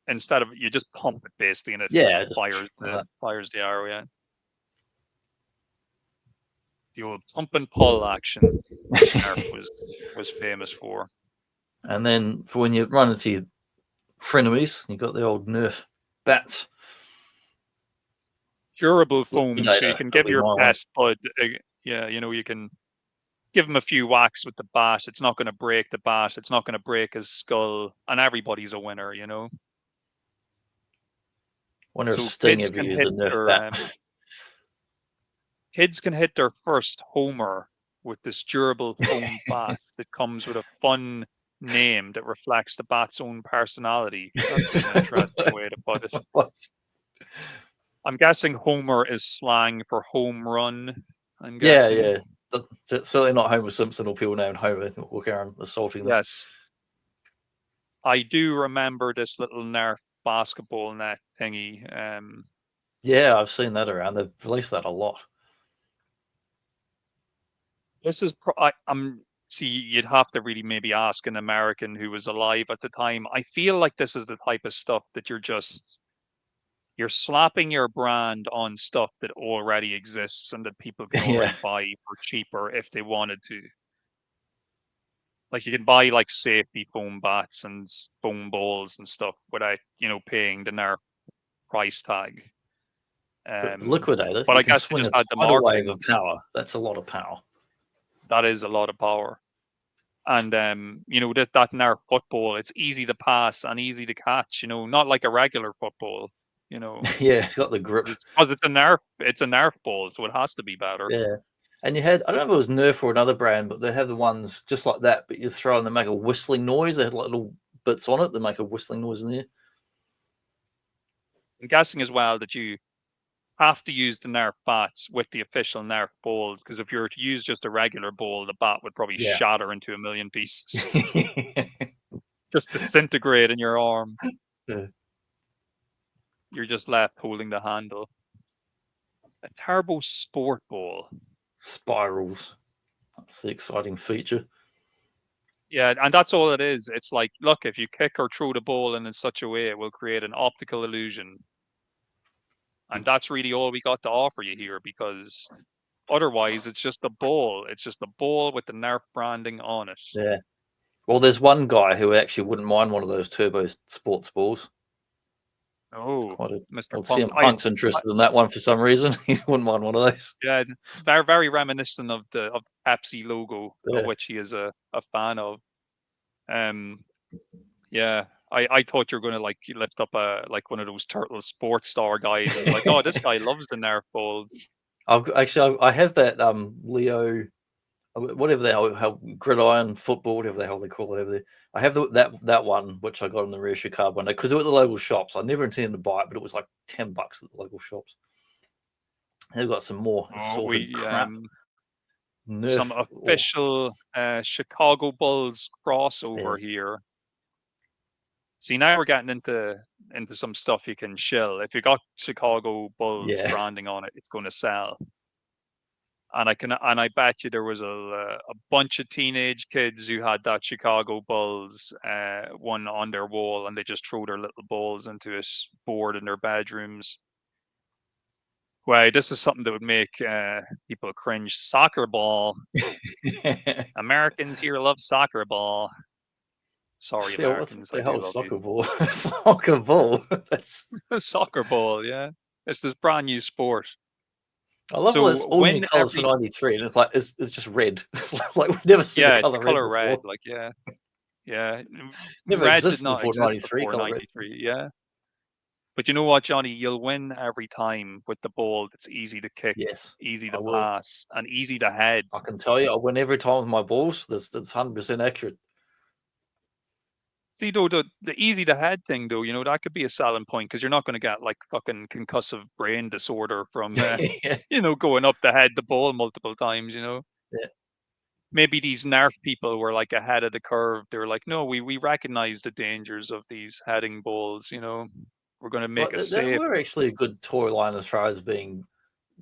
instead of you just pump it basically and it Yeah, just fires the arrow, yeah. The old pump and pull action which Nerf was famous for. And then for when you run into your frenemies, you got the old Nerf bats. Durable foam, so you can give your best bud. Yeah, you know, you can give him a few whacks with the bat. It's not going to break the bat. It's not going to break his skull, and everybody's a winner. You know. Wonder if So Sting kids ever can used a hit Nerf their bat. kids can hit their first homer with this durable foam bat that comes with a fun name that reflects the bat's own personality. That's an interesting way to put it. What? I'm guessing homer is slang for home run. I'm guessing. Yeah. certainly not Homer Simpson or people named Homer walking around assaulting them. Yes. I do remember this little Nerf basketball net thingy. Yeah, I've seen that around. They've released that a lot. This is see, you'd have to really maybe ask an American who was alive at the time. I feel like this is the type of stuff that you're slapping your brand on stuff that already exists and that people can already buy for cheaper if they wanted to. Like you can buy like safety foam bats and foam balls and stuff without, paying the Nerf price tag. But Liquidator, but you I can guess swing just a had the tidal marketing. wave of power. That's a lot of power. That is a lot of power. And that Nerf football, it's easy to pass and easy to catch, not like a regular football, Yeah, got the grip. Because it's a Nerf ball, so it has to be better. Yeah. And you had, I don't know if it was Nerf or another brand, but they have the ones just like that, but you throw and they make a whistling noise. They had like little bits on it that make a whistling noise in there. I'm guessing as well that you have to use the Nerf bats with the official Nerf balls, because if you were to use just a regular ball, the bat would probably shatter into a million pieces. Just disintegrate in your arm. Yeah. You're just left holding the handle. A turbo sport ball. Spirals. That's the exciting feature. Yeah, and that's all it is. It's like, look, if you kick or throw the ball in such a way, it will create an optical illusion. And that's really all we got to offer you here, because otherwise it's just a ball. It's just a ball with the Nerf branding on it. Yeah. Well, there's one guy who actually wouldn't mind one of those turbo sports balls. Oh, Mr. CM Punk's interested in that one for some reason. He wouldn't mind one of those. Yeah, they're very reminiscent of the Pepsi logo, of which he is a fan of. Yeah, I thought you were going to like lift up one of those Turtle Sports Star guys and like, oh, this guy loves the Nerf balls. I have that Leo, whatever the hell, how gridiron football, whatever the hell they call it over there. I have that one which I got in the Rare Chicago one day because it was at the local shops. I never intended to buy it, but it was like $10 at the local shops. They've got some more assorted crap. Some official Chicago Bulls crossover here. See, now we're getting into some stuff you can shill. If you got Chicago Bulls branding on it, it's going to sell. And I bet you there was a bunch of teenage kids who had that Chicago Bulls one on their wall, and they just throw their little balls into it, bored in their bedrooms. Well, this is something that would make people cringe. Soccer ball. Americans here love soccer ball. Sorry, Americans. What the hell, soccer ball? Soccer ball. That's soccer ball. Yeah, it's this brand new sport. I love all new colors for '93, and it's like it's just red. Like we've never seen the color red. Like yeah. Never red existed before '93. Yeah. But you know what, Johnny? You'll win every time with the ball that's easy to kick, easy to pass, and easy to head. I can tell you, I win every time with my balls. That's 100% accurate. See, though, the easy to head thing, though, that could be a selling point, because you're not going to get like fucking concussive brain disorder from, going up to head the ball multiple times, Yeah. Maybe these Nerf people were like ahead of the curve. They were like, no, we recognize the dangers of these heading balls, We're going to make it safe. They were actually a good toy line as far as being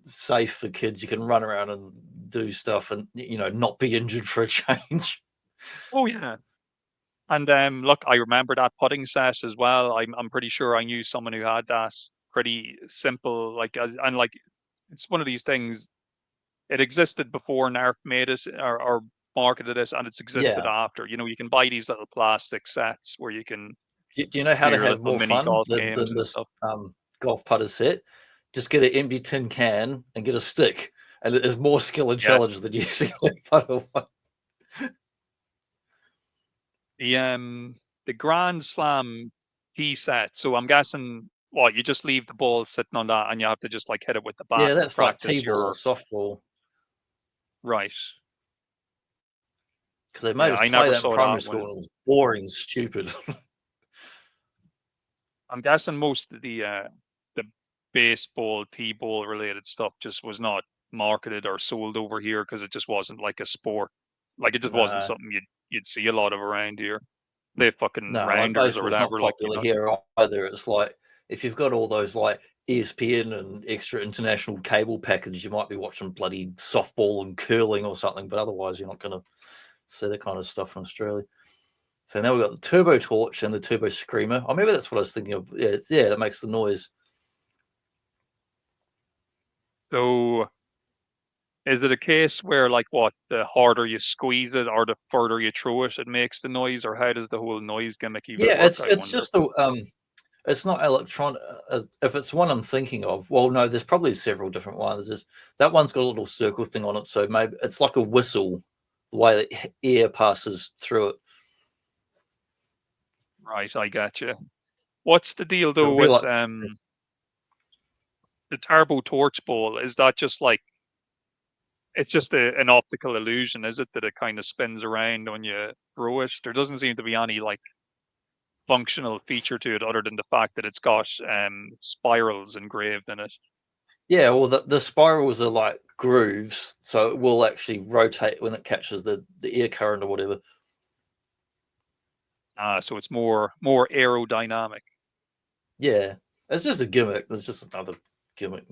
safe for kids. You can run around and do stuff and, not be injured for a change. Oh, yeah. And look, I remember that putting set as well. I'm pretty sure I knew someone who had that. Pretty simple, it's one of these things. It existed before Nerf made it or marketed it, and it's existed after. You can buy these little plastic sets where you can. Do you know how to have more fun than this golf putter set? Just get an empty tin can and get a stick, and it is more skill and challenge than using a putter one. The Grand Slam tee set. So I'm guessing you just leave the ball sitting on that, and you have to just like hit it with the bat. Yeah, that's like T-ball or softball. Right. Because they made us play that in primary school, and it was boring, stupid. I'm guessing most of the baseball, T-ball related stuff just was not marketed or sold over here because it just wasn't like a sport. Like it just wasn't something you'd see a lot of around here. They fucking like rounders or baseball's not whatever. Like, popular here either. It's like if you've got all those like ESPN and extra international cable package, you might be watching bloody softball and curling or something, but otherwise you're not going to see that kind of stuff in Australia. So now we've got the Turbo Torch and the Turbo Screamer. Oh, maybe that's what I was thinking of. Yeah, that makes the noise. So is it a case where, like, what, the harder you squeeze it or the further you throw it, it makes the noise, or how does the whole noise gimmick even work? It's just the it's not electronic. If it's one I'm thinking of, well, no, there's probably several different ones. That one's got a little circle thing on it, so maybe it's like a whistle, the way that air passes through it. Right, I got you. What's the deal So though with like, the Turbo Torch Ball? Is that just like, it's just an optical illusion, is it, that it kind of spins around when you throw it? There doesn't seem to be any like functional feature to it other than the fact that it's got spirals engraved in it. yeah, well, the spirals are like grooves, so it will actually rotate when it catches the air current or whatever. So it's more aerodynamic. Yeah, it's just a gimmick. It's just another gimmick.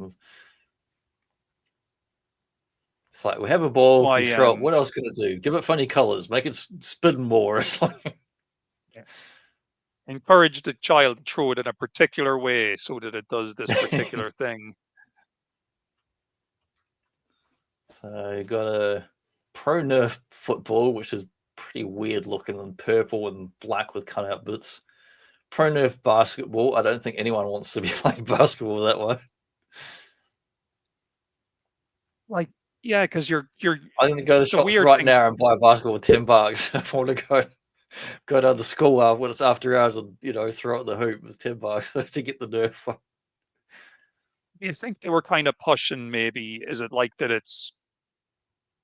It's like we have a ball, why, you throw it. What else can it do? Give it funny colors, make it spin more. It's like encourage the child to throw it in a particular way so that it does this particular thing. So you got a Pro Nerf football, which is pretty weird looking and purple and black with cutout bits. Pro Nerf basketball. I don't think anyone wants to be playing basketball that way. Like, yeah, because you're. I'm going to go to the shops right now and buy a basketball with $10 if I want to go down to school when it's after hours and throw it the hoop with $10 to get the Nerf one. Do you think they were kind of pushing, maybe, is it like that it's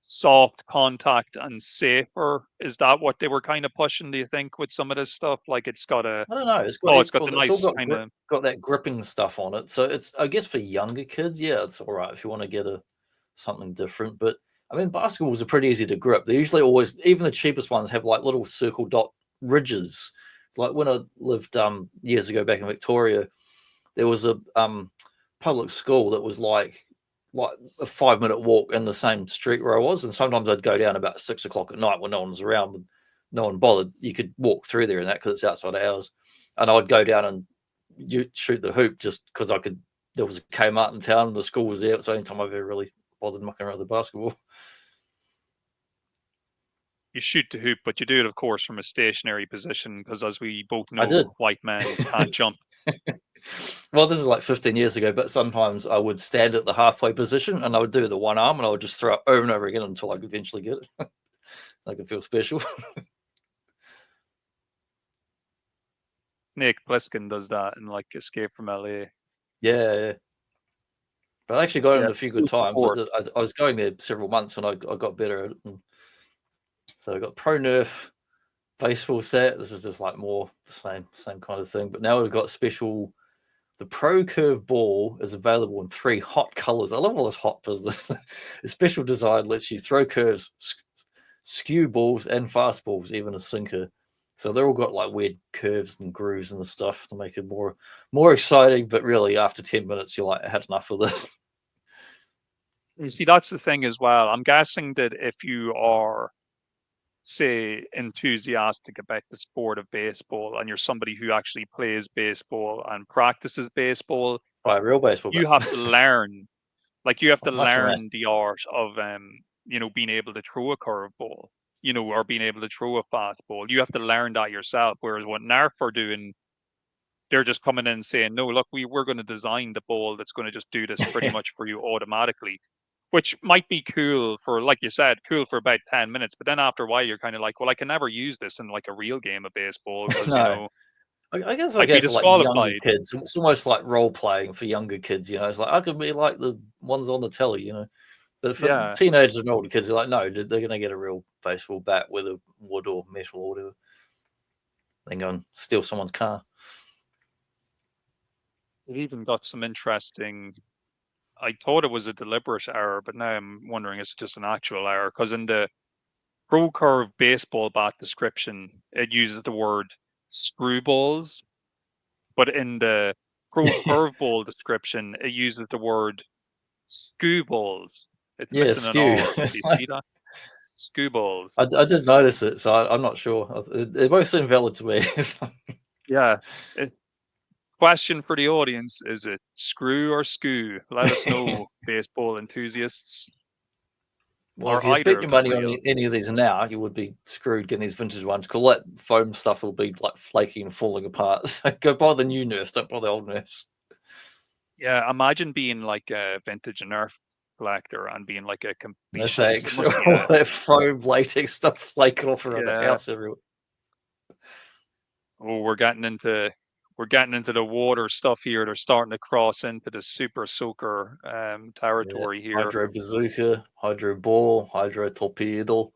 soft contact and safer? Is that what they were kind of pushing, do you think, with some of this stuff? Like it's got a, I don't know. It's got the nice kind of got that gripping stuff on it. So it's, I guess, for younger kids, yeah, it's all right if you want to get something different. But I mean, basketballs are pretty easy to grip. They usually always, even the cheapest ones, have like little circle dot ridges. Like when I lived years ago back in Victoria, there was a public school that was like a 5-minute walk in the same street where I was, and sometimes I'd go down about 6 o'clock at night when no one was around, but no one bothered. You could walk through there and that because it's outside hours, and I'd go down and shoot the hoop just because I could. There was a Kmart in town, and the school was there. It's the only time I've ever really bothered mucking around with the basketball. You shoot the hoop, but you do it, of course, from a stationary position because, as we both know, white men can't jump. Well, this is like 15 years ago, but sometimes I would stand at the halfway position and I would do the one arm and I would just throw it over and over again until I could eventually get it. I could feel special. Nick Plissken does that in like Escape from LA. Yeah. But I actually got in a few good times. I was going there several months and I got better at it. And so I got Pro Nerf baseball set. This is just like more the same kind of thing. But now we've got special. The Pro Curve ball is available in 3 hot colors. I love all this hot business. The special design lets you throw curves, skew balls, and fastballs, even a sinker. So they're all got like weird curves and grooves and stuff to make it more exciting. But really, after 10 minutes, you're like, I had enough of this. You see, that's the thing as well. I'm guessing that if you are, say, enthusiastic about the sport of baseball and you're somebody who actually plays baseball and practices baseball, by a real baseball, you have to learn, like you have to learn the art of being able to throw a curveball, or being able to throw a fastball. You have to learn that yourself. Whereas what NARF are doing, they're just coming in and saying, no, look, we're going to design the ball that's going to just do this pretty much for you automatically. Which might be cool for, like you said, cool for about 10 minutes. But then after a while, you're kind of like, well, I can never use this in like a real game of baseball because, no. I guess I'd be for like younger disqualified. kids. It's almost like role playing for younger kids. It's like I could be like the ones on the telly. But for teenagers and older kids, they're like, no, they're going to get a real baseball bat with a wood or metal or whatever. Then go and steal someone's car. They've even got some interesting I thought it was a deliberate error, but now I'm wondering is it just an actual error? Because in the Pro Curve baseball bat description, it uses the word screwballs, but in the Pro Curveball description, it uses the word skewballs. It's Yeah, missing an skew. R. Do you see that? Skewballs. I did notice it, so I'm not sure. They both seem valid to me. Yeah. Question for the audience: is it screw or skoo? Let us know, baseball enthusiasts. Well, if Are you either spent your of them money on real? any of these now, you would be screwed getting these vintage ones because all that foam stuff will be like flaky and falling apart. So go buy the new Nerfs, don't buy the old Nerfs. Yeah, imagine being like a vintage Nerf collector and being like a That's completionist. It X. must be All that foam latex stuff flaking off around the yeah. house everywhere. Oh, we're getting into the water stuff here. They're starting to cross into the super soaker Yeah. territory here. Hydro bazooka, hydro ball, hydro torpedo.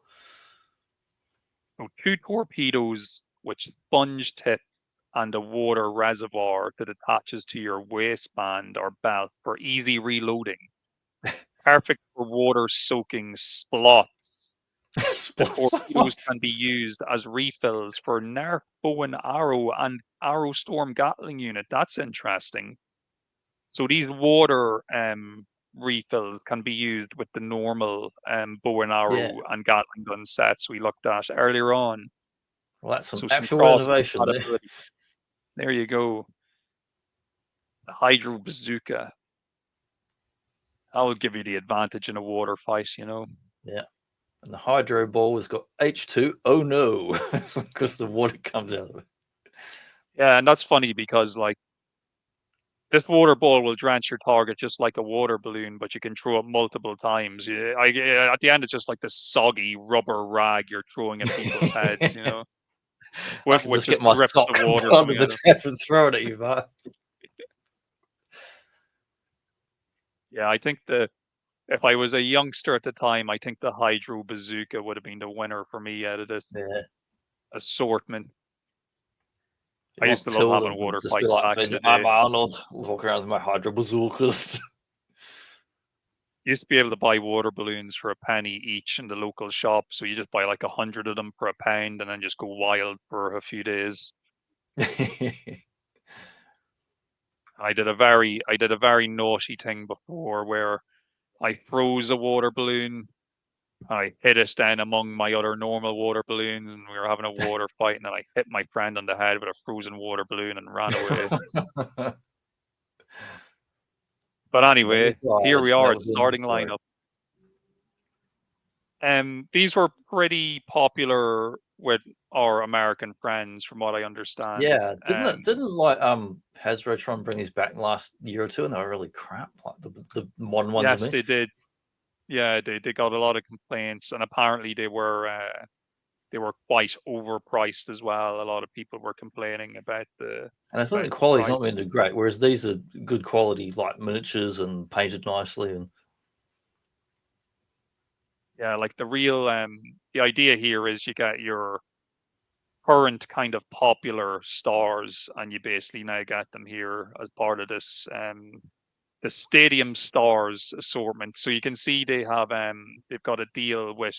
So 2 torpedoes with sponge tip and a water reservoir that attaches to your waistband or belt for easy reloading. Perfect for water soaking splots. The torpedoes can be used as refills for Nerf bow and arrow and arrow storm Gatling unit. That's interesting. So these water refills can be used with the normal bow and Yeah. arrow and Gatling gun sets we looked at earlier on. Well, that's some So some actual cross innovation there. compatibility. There you go. The hydro bazooka. That would give you the advantage in a water fight, you know. Yeah. And the hydro ball has got H2. Oh no, because the water comes out of it. Yeah, and that's funny because like this water ball will drench your target just like a water balloon, but you can throw it multiple times. At the end, it's just like this soggy rubber rag you're throwing at people's heads, you know, I with, can with just get just my drips sock of water under coming the out of tap and throw it at you, man. Yeah, I think if I was a youngster at the time, I think the hydro bazooka would have been the winner for me out of this Yeah. assortment. You I used want to love two of having them and water just be fights like, back in the I'm day. Arnold, walk around with my hydro bazookas. Used to be able to buy water balloons for a penny each in the local shop, so you just buy like 100 of them for a pound and then just go wild for a few days. I did a very naughty thing before where I froze a water balloon. I hit it down among my other normal water balloons, and we were having a water fight. And then I hit my friend on the head with a frozen water balloon and ran away. But Then he anyway, here died, we and are that at was the end of the starting story. lineup. These were pretty popular with our American friends, from what I understand. Yeah, didn't like Hasbro bring these back last year or two, and they were really crap, like the modern ones. Yes, I mean, they did. Yeah, they got a lot of complaints, and apparently they were quite overpriced as well. A lot of people were complaining about and I think the the quality's not price. been too great. Whereas these are good quality, like miniatures and painted nicely. And Yeah, like the idea here is you get your current kind of popular stars, and you basically now get them here as part of this the Stadium Stars assortment. So you can see they've got a deal with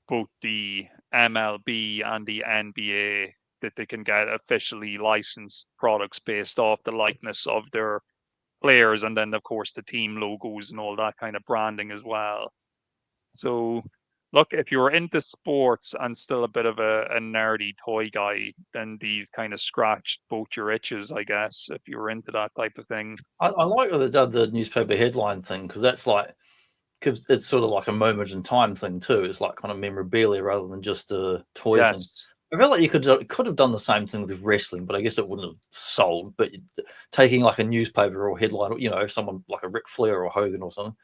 both the MLB and the NBA that they can get officially licensed products based off the likeness of their players, and then of course the team logos and all that kind of branding as well. So look, if you're into sports and still a bit of a nerdy toy guy, then these kind of scratched both your itches, I guess, if you're into that type of thing. I like that they did the newspaper headline thing because that's like, cause it's sort of like a moment in time thing too. It's like kind of memorabilia rather than just a toy thing. Yes. I feel like you could have done the same thing with wrestling, but I guess it wouldn't have sold. But taking like a newspaper or headline, you know, someone like a Ric Flair or Hogan or something.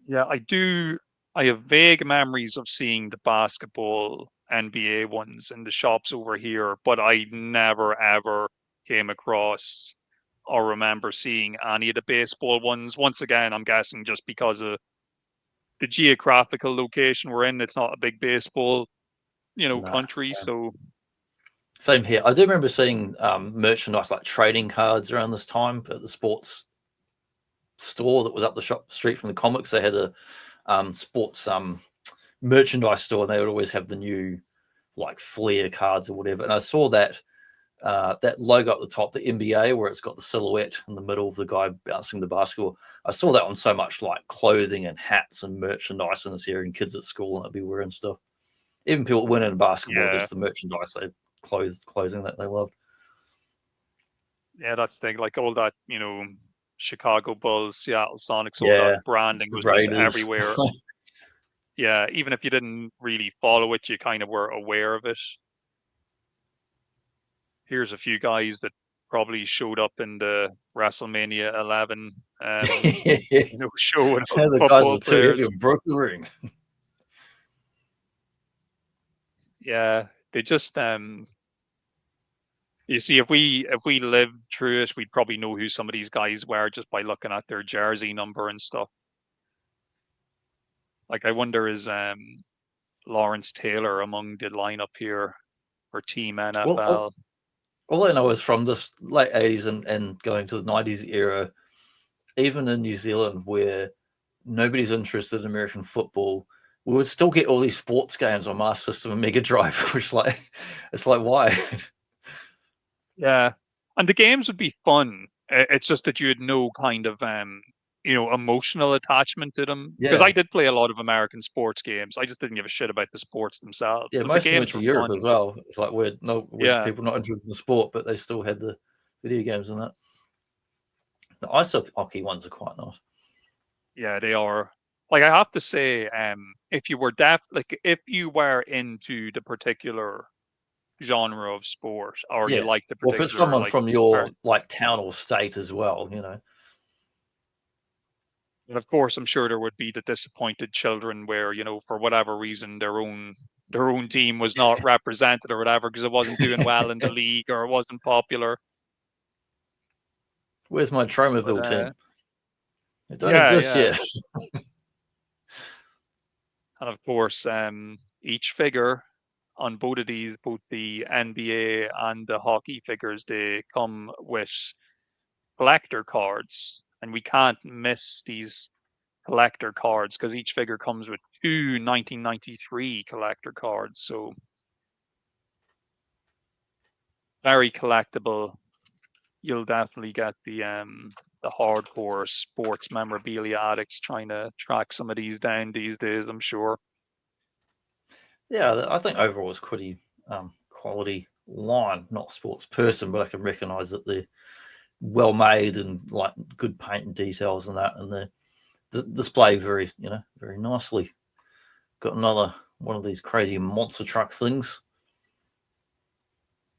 Yeah, I do. I have vague memories of seeing the basketball NBA ones in the shops over here, but I never ever came across or remember seeing any of the baseball ones. Once again, I'm guessing just because of the geographical location we're in, it's not a big baseball, No, country. So Same here. I do remember seeing merchandise like trading cards around this time at the sports store that was up the street from the comics. They had a sports merchandise store, and they would always have the new like Flair cards or whatever. And I saw that that logo at the top, the NBA, where it's got the silhouette in the middle of the guy bouncing the basketball. I saw that on so much like clothing and hats and merchandise in this area, and kids at school and they'd be wearing stuff. Even people that weren't in basketball, Yeah, there's the merchandise, they clothing that they loved. yeah, that's the thing. Like all that, Chicago Bulls, Seattle Sonics, all that Yeah, branding the was just Raiders. everywhere. Yeah, even if you didn't really follow it, you kind of were aware of it. Here's a few guys that probably showed up in the WrestleMania 11, showing up The guys football were too heavy players. and broke the ring. Yeah, they just you see, if we lived through it, we'd probably know who some of these guys were just by looking at their jersey number and stuff. Like, I wonder, is Lawrence Taylor among the lineup here for Team NFL? All I know is from this late 80s and going to the 90s era, even in New Zealand, where nobody's interested in American football, we would still get all these sports games on Master System and Mega Drive, which it's like, why? Yeah, and the games would be fun. It's just that you had no kind of emotional attachment to them. Because Yeah. I did play a lot of American sports games. I just didn't give a shit about the sports themselves. Yeah, But the most of them went games to were Europe fun. as well. It's like we're Yeah, people not interested in the sport, but they still had the video games and that. The ice hockey ones are quite nice. yeah, they are. Like, I have to say, if you were if you were into the particular genre of sport, or you Yeah. like the Well, for particular someone from your like town or state as well, and of course, I'm sure there would be the disappointed children where, for whatever reason, their own team was not represented or whatever because it wasn't doing well in the league or it wasn't popular. Where's my Tromaville team? It don't Yeah, exist yeah. yet. And of course, each figure on both of these, both the NBA and the hockey figures, they come with collector cards, and we can't miss these collector cards because each figure comes with two 1993 collector cards. So very collectible. You'll definitely get the hardcore sports memorabilia addicts trying to track some of these down these days, I'm sure. Yeah, I think overall it's pretty quality line. Not sports person, but I can recognise that they're well made and like good paint and details and that, and the display very very nicely. Got another one of these crazy monster truck things.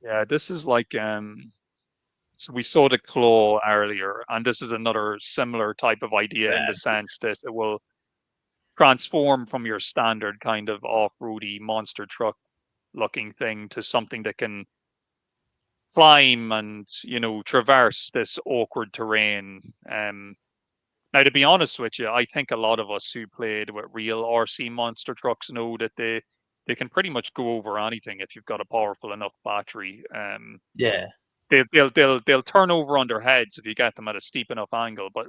Yeah, this is like so we saw the claw earlier, and this is another similar type of idea in the sense that it will transform from your standard kind of off-roady monster truck looking thing to something that can climb and traverse this awkward terrain. Now, to be honest with you, I think a lot of us who played with real RC monster trucks know that they can pretty much go over anything if you've got a powerful enough battery. Yeah, They'll turn over on their heads if you get them at a steep enough angle. But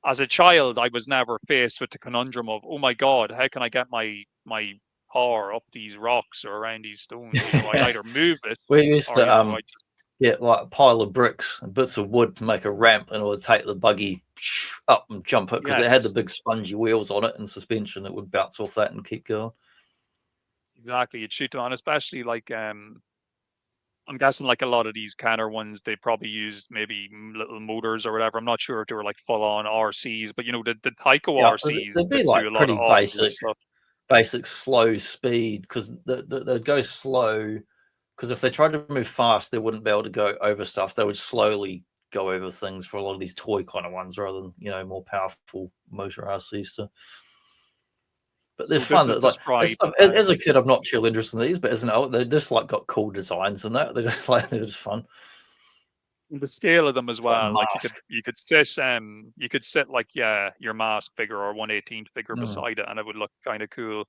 as a child, I was never faced with the conundrum of, oh my God, how can I get my car up these rocks or around these stones? I'd either move it we used or to I just get like a pile of bricks and bits of wood to make a ramp, and it would take the buggy up and jump it because it had the yes, big spongy wheels on it and suspension that would bounce off that and keep going. exactly. You'd shoot them on, especially I'm guessing like a lot of these Canner ones, they probably used maybe little motors or whatever. I'm not sure if they were like full on RCs, but the Tyco Yeah, RCs they'd be could like do a lot of pretty off-road stuff. basic slow speed because they'd go slow because if they tried to move fast, they wouldn't be able to go over stuff. They would slowly go over things for a lot of these toy kind of ones rather than more powerful motor RCs. So. But they're So this fun. is Like described as a kid, I'm not too interested in these, but as an adult, they just like got cool designs and that. They're just like they're just fun. the scale of them as It's like well. Like Mask. you could sit like your Mask figure or 1/18 figure Mm. beside it, and it would look kind of cool. It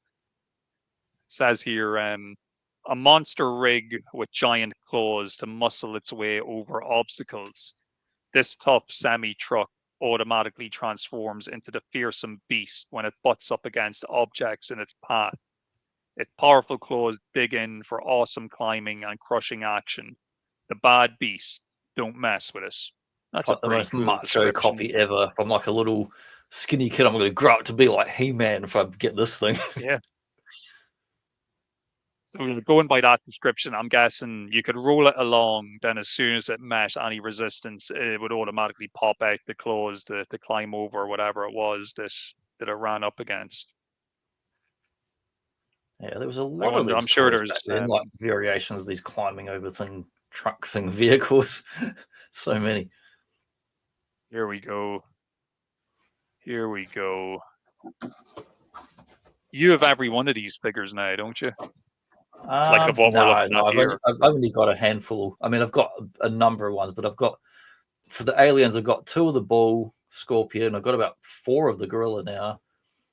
says here a monster rig with giant claws to muscle its way over obstacles. This tough semi-truck automatically transforms into the fearsome beast when it butts up against objects in its path. Its powerful claws dig in for awesome climbing and crushing action. The bad beast, don't mess with us. It's That's like a the pretty most cool macho description. copy ever. From like a little skinny kid, I'm going to grow up to be like He-Man if I get this thing. Yeah. So going by that description, I'm guessing you could roll it along, then as soon as it met any resistance, it would automatically pop out the claws to climb over whatever it was that it ran up against. Yeah, there was a lot of these I'm sure toys there's back then, like variations of these climbing over truck thing vehicles. So many. Here we go. Here we go. You have every one of these figures now, don't you? Like of what we're looking at here. I've only got a handful. I mean, I've got a number of ones, but I've got, for the aliens, I've got 2 of the bull, scorpion. I've got about 4 of the gorilla now.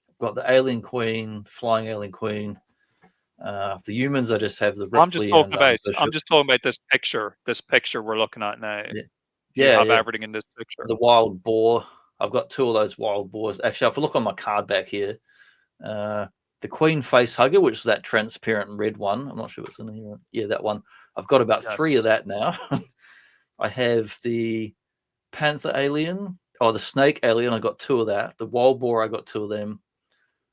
I've got the alien queen, flying alien queen. The humans, I just have the Ripley. I'm just talking about this picture. This picture we're looking at now. Yeah. You have everything in this picture. The wild boar. I've got 2 of those wild boars. Actually, if I look on my card back here, the queen face hugger, which is that transparent red one. I'm not sure what's in here. Yeah, that one. I've got about 3 of that now. I have the panther alien, the snake alien. I got 2 of that. The wild boar, I got 2 of them.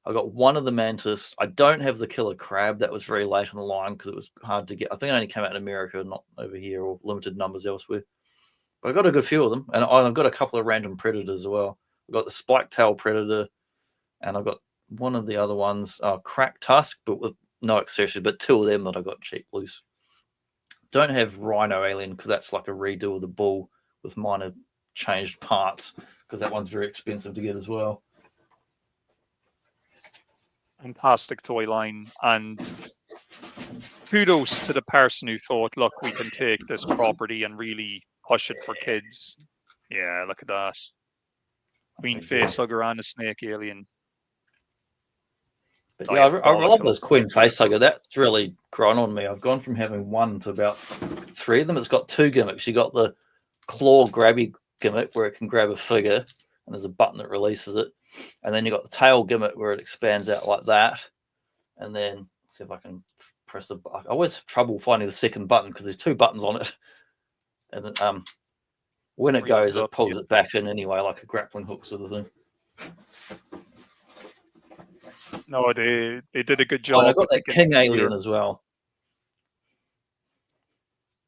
I got 1 of the mantis. I don't have the killer crab. That was very late on the line because it was hard to get. I think it only came out in America, not over here, or limited numbers elsewhere. But I got a good few of them, and I've got a couple of random predators as well. I've got the spike tail predator, and I've got one of the other ones, crack tusk, but with no accessories. But 2 of them that I got cheap loose. Don't have rhino alien because that's like a redo of the bull with minor changed parts because that one's very expensive to get as well. Fantastic toy line, and kudos to the person who thought, look, we can take this property and really push it for kids. Yeah, look at that. Queen facehugger and a snake alien. But yeah, I love this queen facehugger. That's really grown on me. I've gone from having 1 to about 3 of them. It's got 2 gimmicks. You got the claw grabby gimmick where it can grab a figure and there's a button that releases it. And then you got the tail gimmick where it expands out like that. And then let's see if I can press the button. I always have trouble finding the second button because there's 2 buttons on it. And when it goes, it pulls it back in anyway, like a grappling hook sort of thing. No, they did a good job. I got that king alien as well.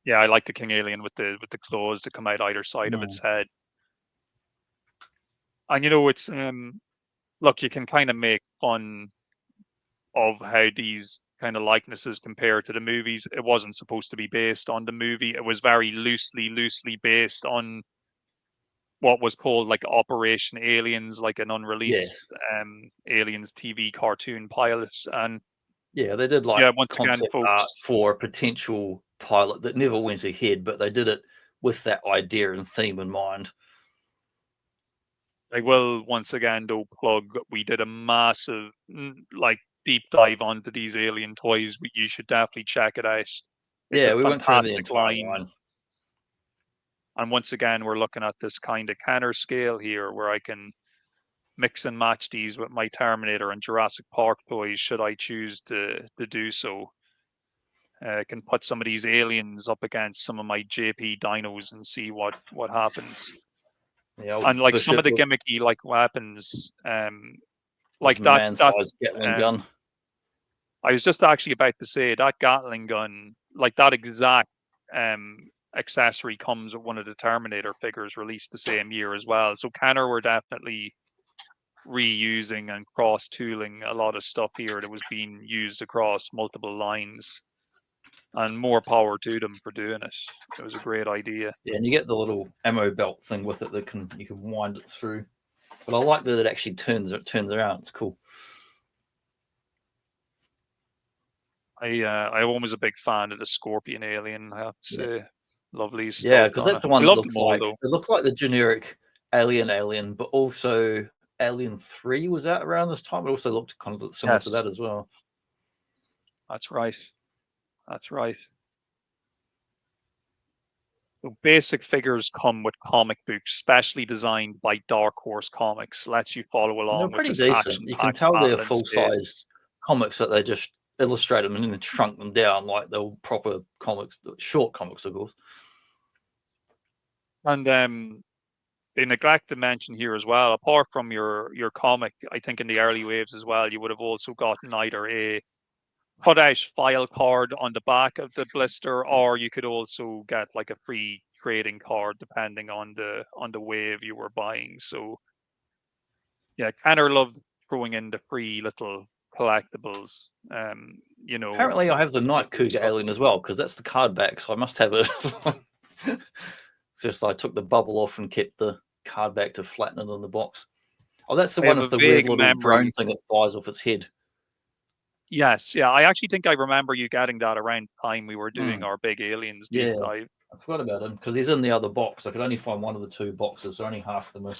Yeah, I like the king alien with the claws that come out either side of its head. And it's look, you can kind of make fun of how these kind of likenesses compare to the movies. It wasn't supposed to be based on the movie. It was very loosely based on what was called like Operation Aliens, like an unreleased Aliens TV cartoon pilot. And yeah, they did like concept art for a potential pilot that never went ahead, but they did it with that idea and theme in mind. I will once again though plug, we did a massive like deep dive onto these alien toys. You should definitely check it out. It's we went through the entire line. And once again, we're looking at this kind of Kenner scale here where I can mix and match these with my Terminator and Jurassic Park toys should I choose to do so. I can put some of these aliens up against some of my JP dinos and see what happens. And like some of the gimmicky like weapons, like that Gatling gun. I was just actually about to say that Gatling gun, like that exact accessory comes with one of the Terminator figures released the same year as well. So Kenner were definitely reusing and cross-tooling a lot of stuff here that was being used across multiple lines. And more power to them for doing it. It was a great idea. Yeah, and you get the little ammo belt thing with it that you can wind it through. But I like that it actually turns around. It's cool. I was a big fan of the Scorpion alien. I have to say, lovely stuff. Yeah, because that's the one that looks like it looks like the generic alien, but also Alien 3 was out around this time. It also looked kind of similar to that as well. That's right. That's right. So basic figures come with comic books, specially designed by Dark Horse Comics. Lets you follow And they're along with pretty this decent. You can action-packed tell they're battle in full space. size comics that they just illustrate them and then shrunk them down like they're proper comics, short comics, of course. And they neglect to mention here as well, apart from your comic, I think in the early waves as well, you would have also gotten either a cut-out file card on the back of the blister, or you could also get like a free trading card depending on the wave you were buying. So yeah, Canner loved throwing in the free little collectibles. You know, Apparently, I have the Night cool Cougar stuff. alien as well because that's the card back, so I must have it. It's just I took the bubble off and kept the card back to flatten it on the box. Oh, that's the I one have with a the weird vague little memory. drone thing that flies off its head. Yes, yeah. I actually think I remember you getting that around the time we were doing our big aliens deep dive. I forgot about him because he's in the other box. I could only find one of the two boxes, so only half of them are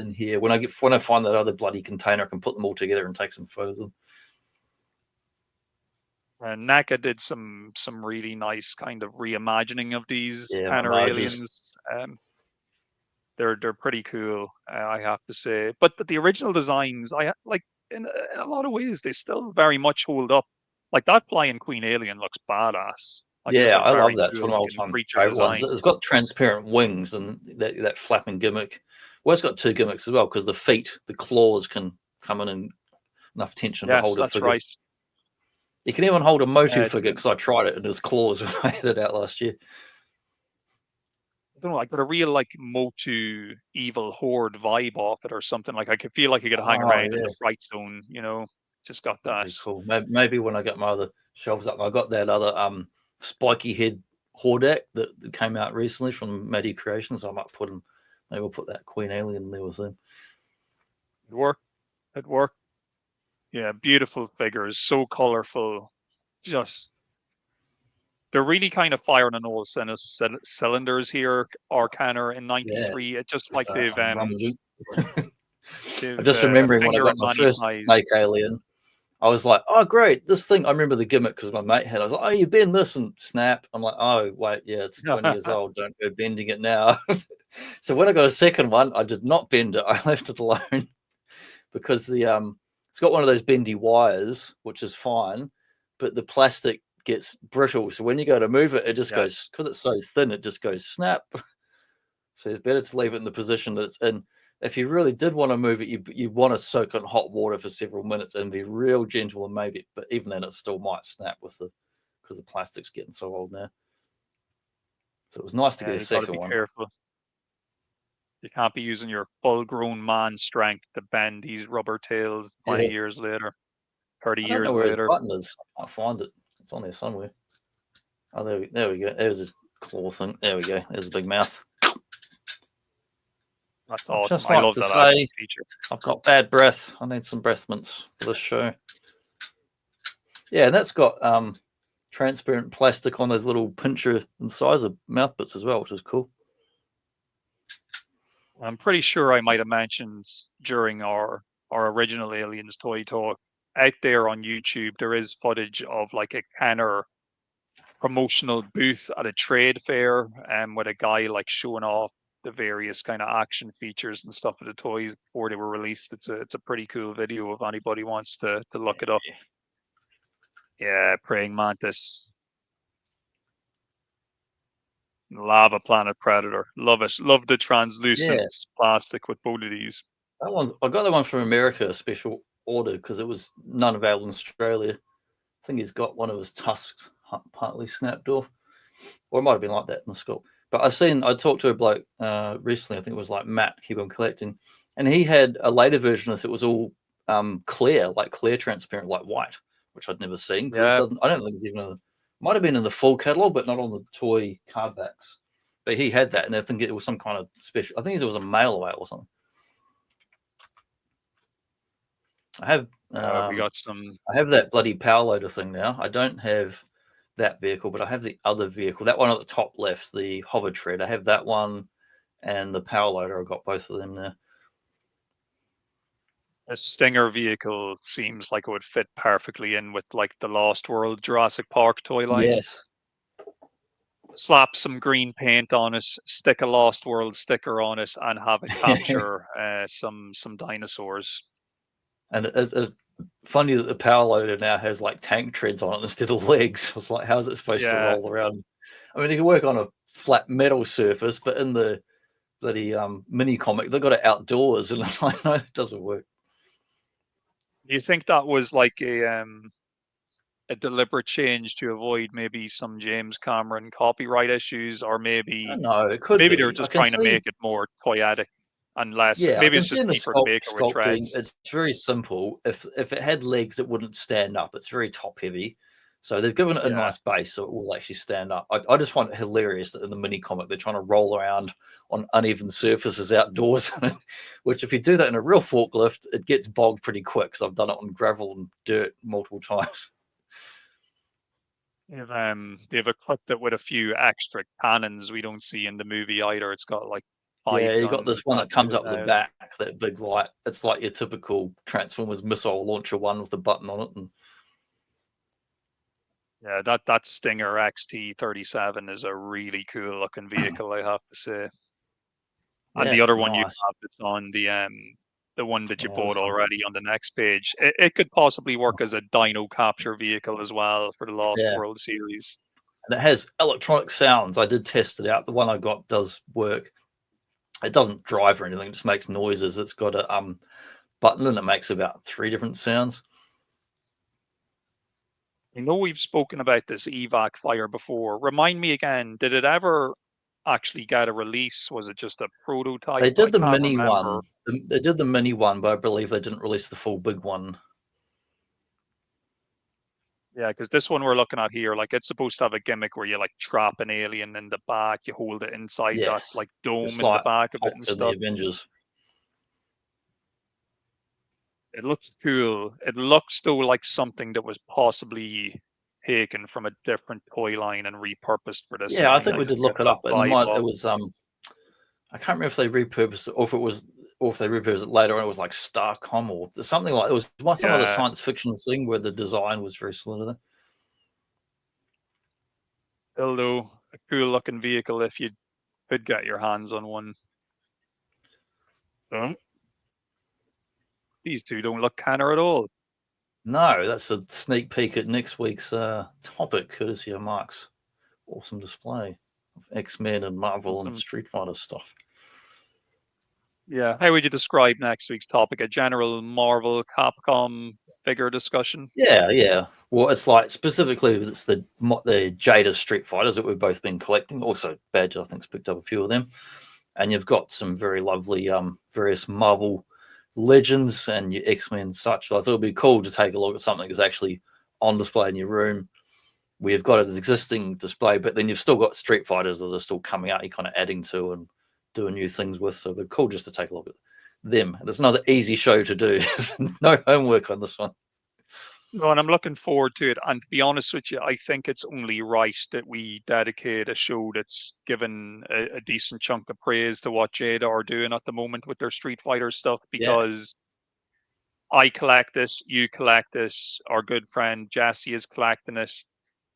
in here. When I find that other bloody container, I can put them all together and take some photos. And NECA did some really nice kind of reimagining of these Canner aliens. They're pretty cool, I have to say. But the original designs, I like in a lot of ways, they still very much hold up. Like that Flying Queen alien looks badass. Like, Yeah, I love that. It's cool one of my all-time creature favorite ones. design. It's got transparent wings and that flapping gimmick. Well, it's got two gimmicks as well because the feet, the claws can come in and enough tension to hold a figure. Right. You can even hold a Motu figure because I tried it and his claws when I had it out last year. I don't know, I got a real like Motu evil horde vibe off it or something. Like I could feel like you could hang around in the fright zone, you know. Just got that. That'd be cool. Maybe when I get my other shelves up, I got that other spiky head Hordak that came out recently from Maddie Creations. I might put him. Maybe we'll put that Queen Alien in there with him. It'd work. Yeah, beautiful figures, so colorful. Just they're really kind of firing on all cylinders here. Arcana in '93. It's just like they've I'm just remembering when I got my first Snake Alien. I was like, oh, great, this thing. I remember the gimmick because my mate had. I was like, oh, you bend this and snap. I'm like, oh, wait, yeah, it's 20 years old. Don't go bending it now. So when I got a second one, I did not bend it. I left it alone because it's got one of those bendy wires, which is fine, but the plastic gets brittle. So when you go to move it, it just goes, because it's so thin, it just goes snap. So it's better to leave it in the position that it's in. If you really did want to move it, you want to soak it in hot water for several minutes and be real gentle and maybe, but even then it still might snap because the plastic's getting so old now. So it was nice to get a second one. Careful. You can't be using your full-grown man strength to bend these rubber tails 20 years later, 30 years later. I don't know where his button is. I can't find it. It's on there somewhere. Oh, there we go. There's his claw thing. There we go. There's a big mouth. That's awesome. Just like I love to say, feature. I've got bad breath. I need some breath mints for this show. Yeah, and that's got transparent plastic on those little pincher incisor mouth bits as well, which is cool. I'm pretty sure I might have mentioned during our original Aliens Toy Talk, out there on YouTube, there is footage of like a Canner promotional booth at a trade fair with a guy like showing off the various kind of action features and stuff of the toys before they were released. It's a pretty cool video if anybody wants to look it up. Yeah, Praying Mantis. Lava Planet Predator. Love it. Love the translucent plastic with both of these. That one's, I got that one from America, a special order, because it was none available in Australia. I think he's got one of his tusks partly snapped off. Or it might have been like that in the sculpt. But I talked to a bloke recently, I think it was like Matt, Keep On Collecting, and he had a later version of this that was all clear, like clear transparent, like white, which I'd never seen. I don't think it's even might have been in the full catalog, but not on the toy card backs. But he had that, and I think it was some kind of special. I think it was a mail whale or something. I have. We got some. I have that bloody power loader thing now. I don't have that vehicle, but I have the other vehicle. That one at the top left, the hover tread. I have that one, and the power loader. I've got both of them there. A Stinger vehicle seems like it would fit perfectly in with like the Lost World Jurassic Park toy line. Yes. Slap some green paint on it, stick a Lost World sticker on it, and have it capture some dinosaurs. And it's funny that the power loader now has like tank treads on it instead of legs. It's like, how's it supposed to roll around? I mean, it can work on a flat metal surface, but in the bloody mini comic, they've got it outdoors, and I know it doesn't work. Do you think that was like a deliberate change to avoid maybe some James Cameron copyright issues, or maybe No, it could maybe be. they're just trying to make it more toyetic and less? Yeah, I Maybe can it's see just in the cheaper to make it with sculpting. treads. It's very simple. If it had legs, it wouldn't stand up. It's very top heavy. So they've given it a nice base so it will actually stand up. I just find it hilarious that in the mini comic they're trying to roll around on uneven surfaces outdoors, which if you do that in a real forklift, it gets bogged pretty quick. So I've done it on gravel and dirt multiple times. They have equipped it with a few extra cannons we don't see in the movie either. It's got like 5 Yeah, you got guns this one that attached comes to it up the now. back, that big light. It's like your typical Transformers missile launcher one with the button on it. And yeah, that Stinger XT-37 is a really cool looking vehicle, I have to say. And yeah, the it's other one you nice. have that's on the one that you Yeah, bought this one. already on the next page, it could possibly work as a dino capture vehicle as well for the Lost Yeah. World series. And it has electronic sounds. I did test it out. The one I got does work. It doesn't drive or anything, it just makes noises. It's got a button and it makes about 3 different sounds. I know we've spoken about this evac fire before. Remind me again, did it ever actually get a release? Was it just a prototype? They I did the can't mini remember. one. They did the mini one, but I believe they didn't release the full big one. Yeah, because this one we're looking at here, like it's supposed to have a gimmick where you like trap an alien in the back, you hold it inside that Yes. like dome It's in the like back of it Hulk and in the stuff. Avengers. It looks cool. It looks though like something that was possibly taken from a different toy line and repurposed for this Yeah, I line. think I we just did get look it that up, and vibe it of. was I can't remember if they repurposed it or if they repurposed it later on. It was like Starcom or something like it was some other Yeah, science fiction thing where the design was very similar to that. still though, a cool looking vehicle if you could get your hands on one. So, these two don't look canner at all. No, that's a sneak peek at next week's topic, courtesy of Mark's awesome display of X-Men and Marvel and Street Fighter stuff. Yeah, how would you describe next week's topic? A general Marvel Capcom figure discussion? Yeah. Well, it's like specifically it's the Jada Street Fighters that we've both been collecting. Also, Badge I think's picked up a few of them, and you've got some very lovely various Marvel legends and your X-Men and such. So I thought it'd be cool to take a look at something that's actually on display in your room. We've got an existing display, but then you've still got Street Fighters that are still coming out. You're kind of adding to and doing new things with. So it'd be cool just to take a look at them. And it's another easy show to do. No homework on this one. No, and I'm looking forward to it. And to be honest with you, I think it's only right that we dedicate a show that's given a decent chunk of praise to what Jada are doing at the moment with their Street Fighter stuff, Yeah. because I collect this, you collect this, our good friend Jesse is collecting it.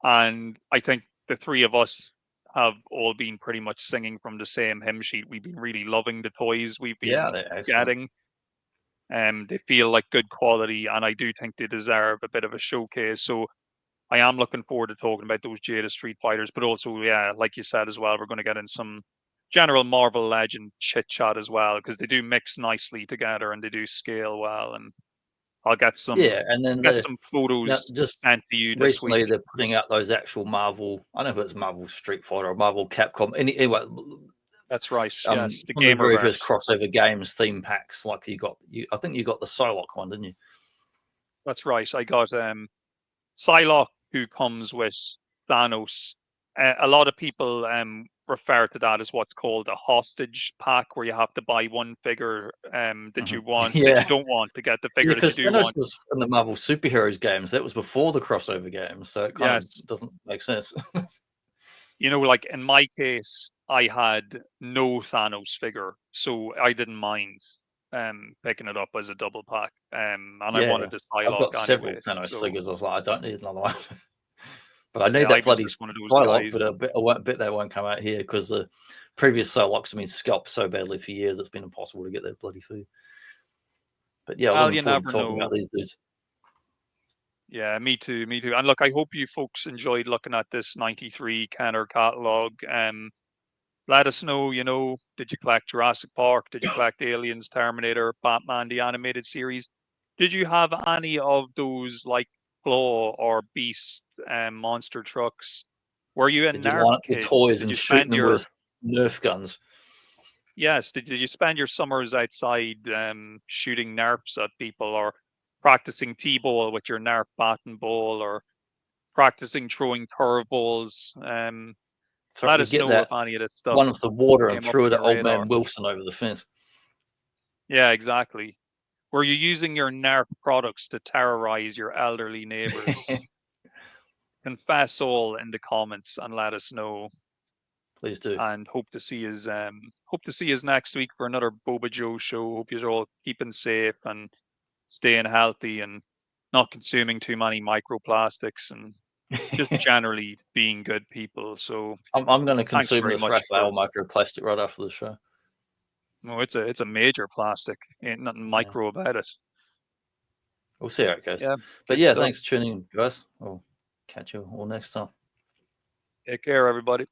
And I think the three of us have all been pretty much singing from the same hymn sheet. We've been really loving the toys we've Yeah, been they're excellent. getting. They feel like good quality, and I do think they deserve a bit of a showcase. So I am looking forward to talking about those Jada Street Fighters, but also, yeah, like you said as well, we're going to get in some general Marvel Legend chit chat as well, because they do mix nicely together and they do scale well. And I'll get some and then photos just sent to you this week. recently they're putting out those actual Marvel. I don't know if it's Marvel Street Fighter or Marvel Capcom. Anyway, That's right. Yes, the from the very Gamerverse. first crossover games theme packs. Like I think you got the Psylocke one, didn't you? That's right. I got Psylocke, who comes with Thanos. A lot of people refer to that as what's called a hostage pack, where you have to buy one figure that you want, that you don't want, to get the figure that you because do Thanos want. was in the Marvel superheroes games. That was before the crossover games, so it kind of doesn't make sense. You know, like in my case, I had no Thanos figure, so I didn't mind. picking it up as a double pack. And I Yeah, wanted this I've got Psylocke several anyway. Thanos So figures. I was like, I don't need another one. But I need yeah, I that was bloody just one of those Psylocke, guys. but I bet that won't come out here because the previous Psylocks have been scalped so badly for years it's been impossible to get that bloody food. But yeah, Well, looking you forward to never talking know. about these dudes. Yeah, me too, me too. And look, I hope you folks enjoyed looking at this 93 Kenner catalog. Let us know, did you collect Jurassic Park? Did you collect Aliens, Terminator, Batman, the animated series? Did you have any of those like Claw or Beast monster trucks? Were you a Did you Nerf line up your kid? toys Did and you shoot spend them your with Nerf guns? Yes, did you spend your summers outside shooting Nerfs at people or practicing T-ball with your Nerf bat and ball or practicing throwing curveballs? So Let you us get know that if any of this stuff one of the water and came up threw on it at your old radar. man Wilson over the fence. Yeah, exactly. Were you using your Nerf products to terrorize your elderly neighbors? Confess all in the comments and let us know. Please do. And hope to see us next week for another Boba Joe show. Hope you're all keeping safe and staying healthy and not consuming too many microplastics and just generally being good people. So I'm going to thanks consume very this much for. Raphael microplastic right after the show. No, it's a major plastic. Ain't nothing micro about it. We'll see how it goes. Yeah, But good yeah, stuff. thanks for tuning in, guys. I'll catch you all next time. Take care, everybody.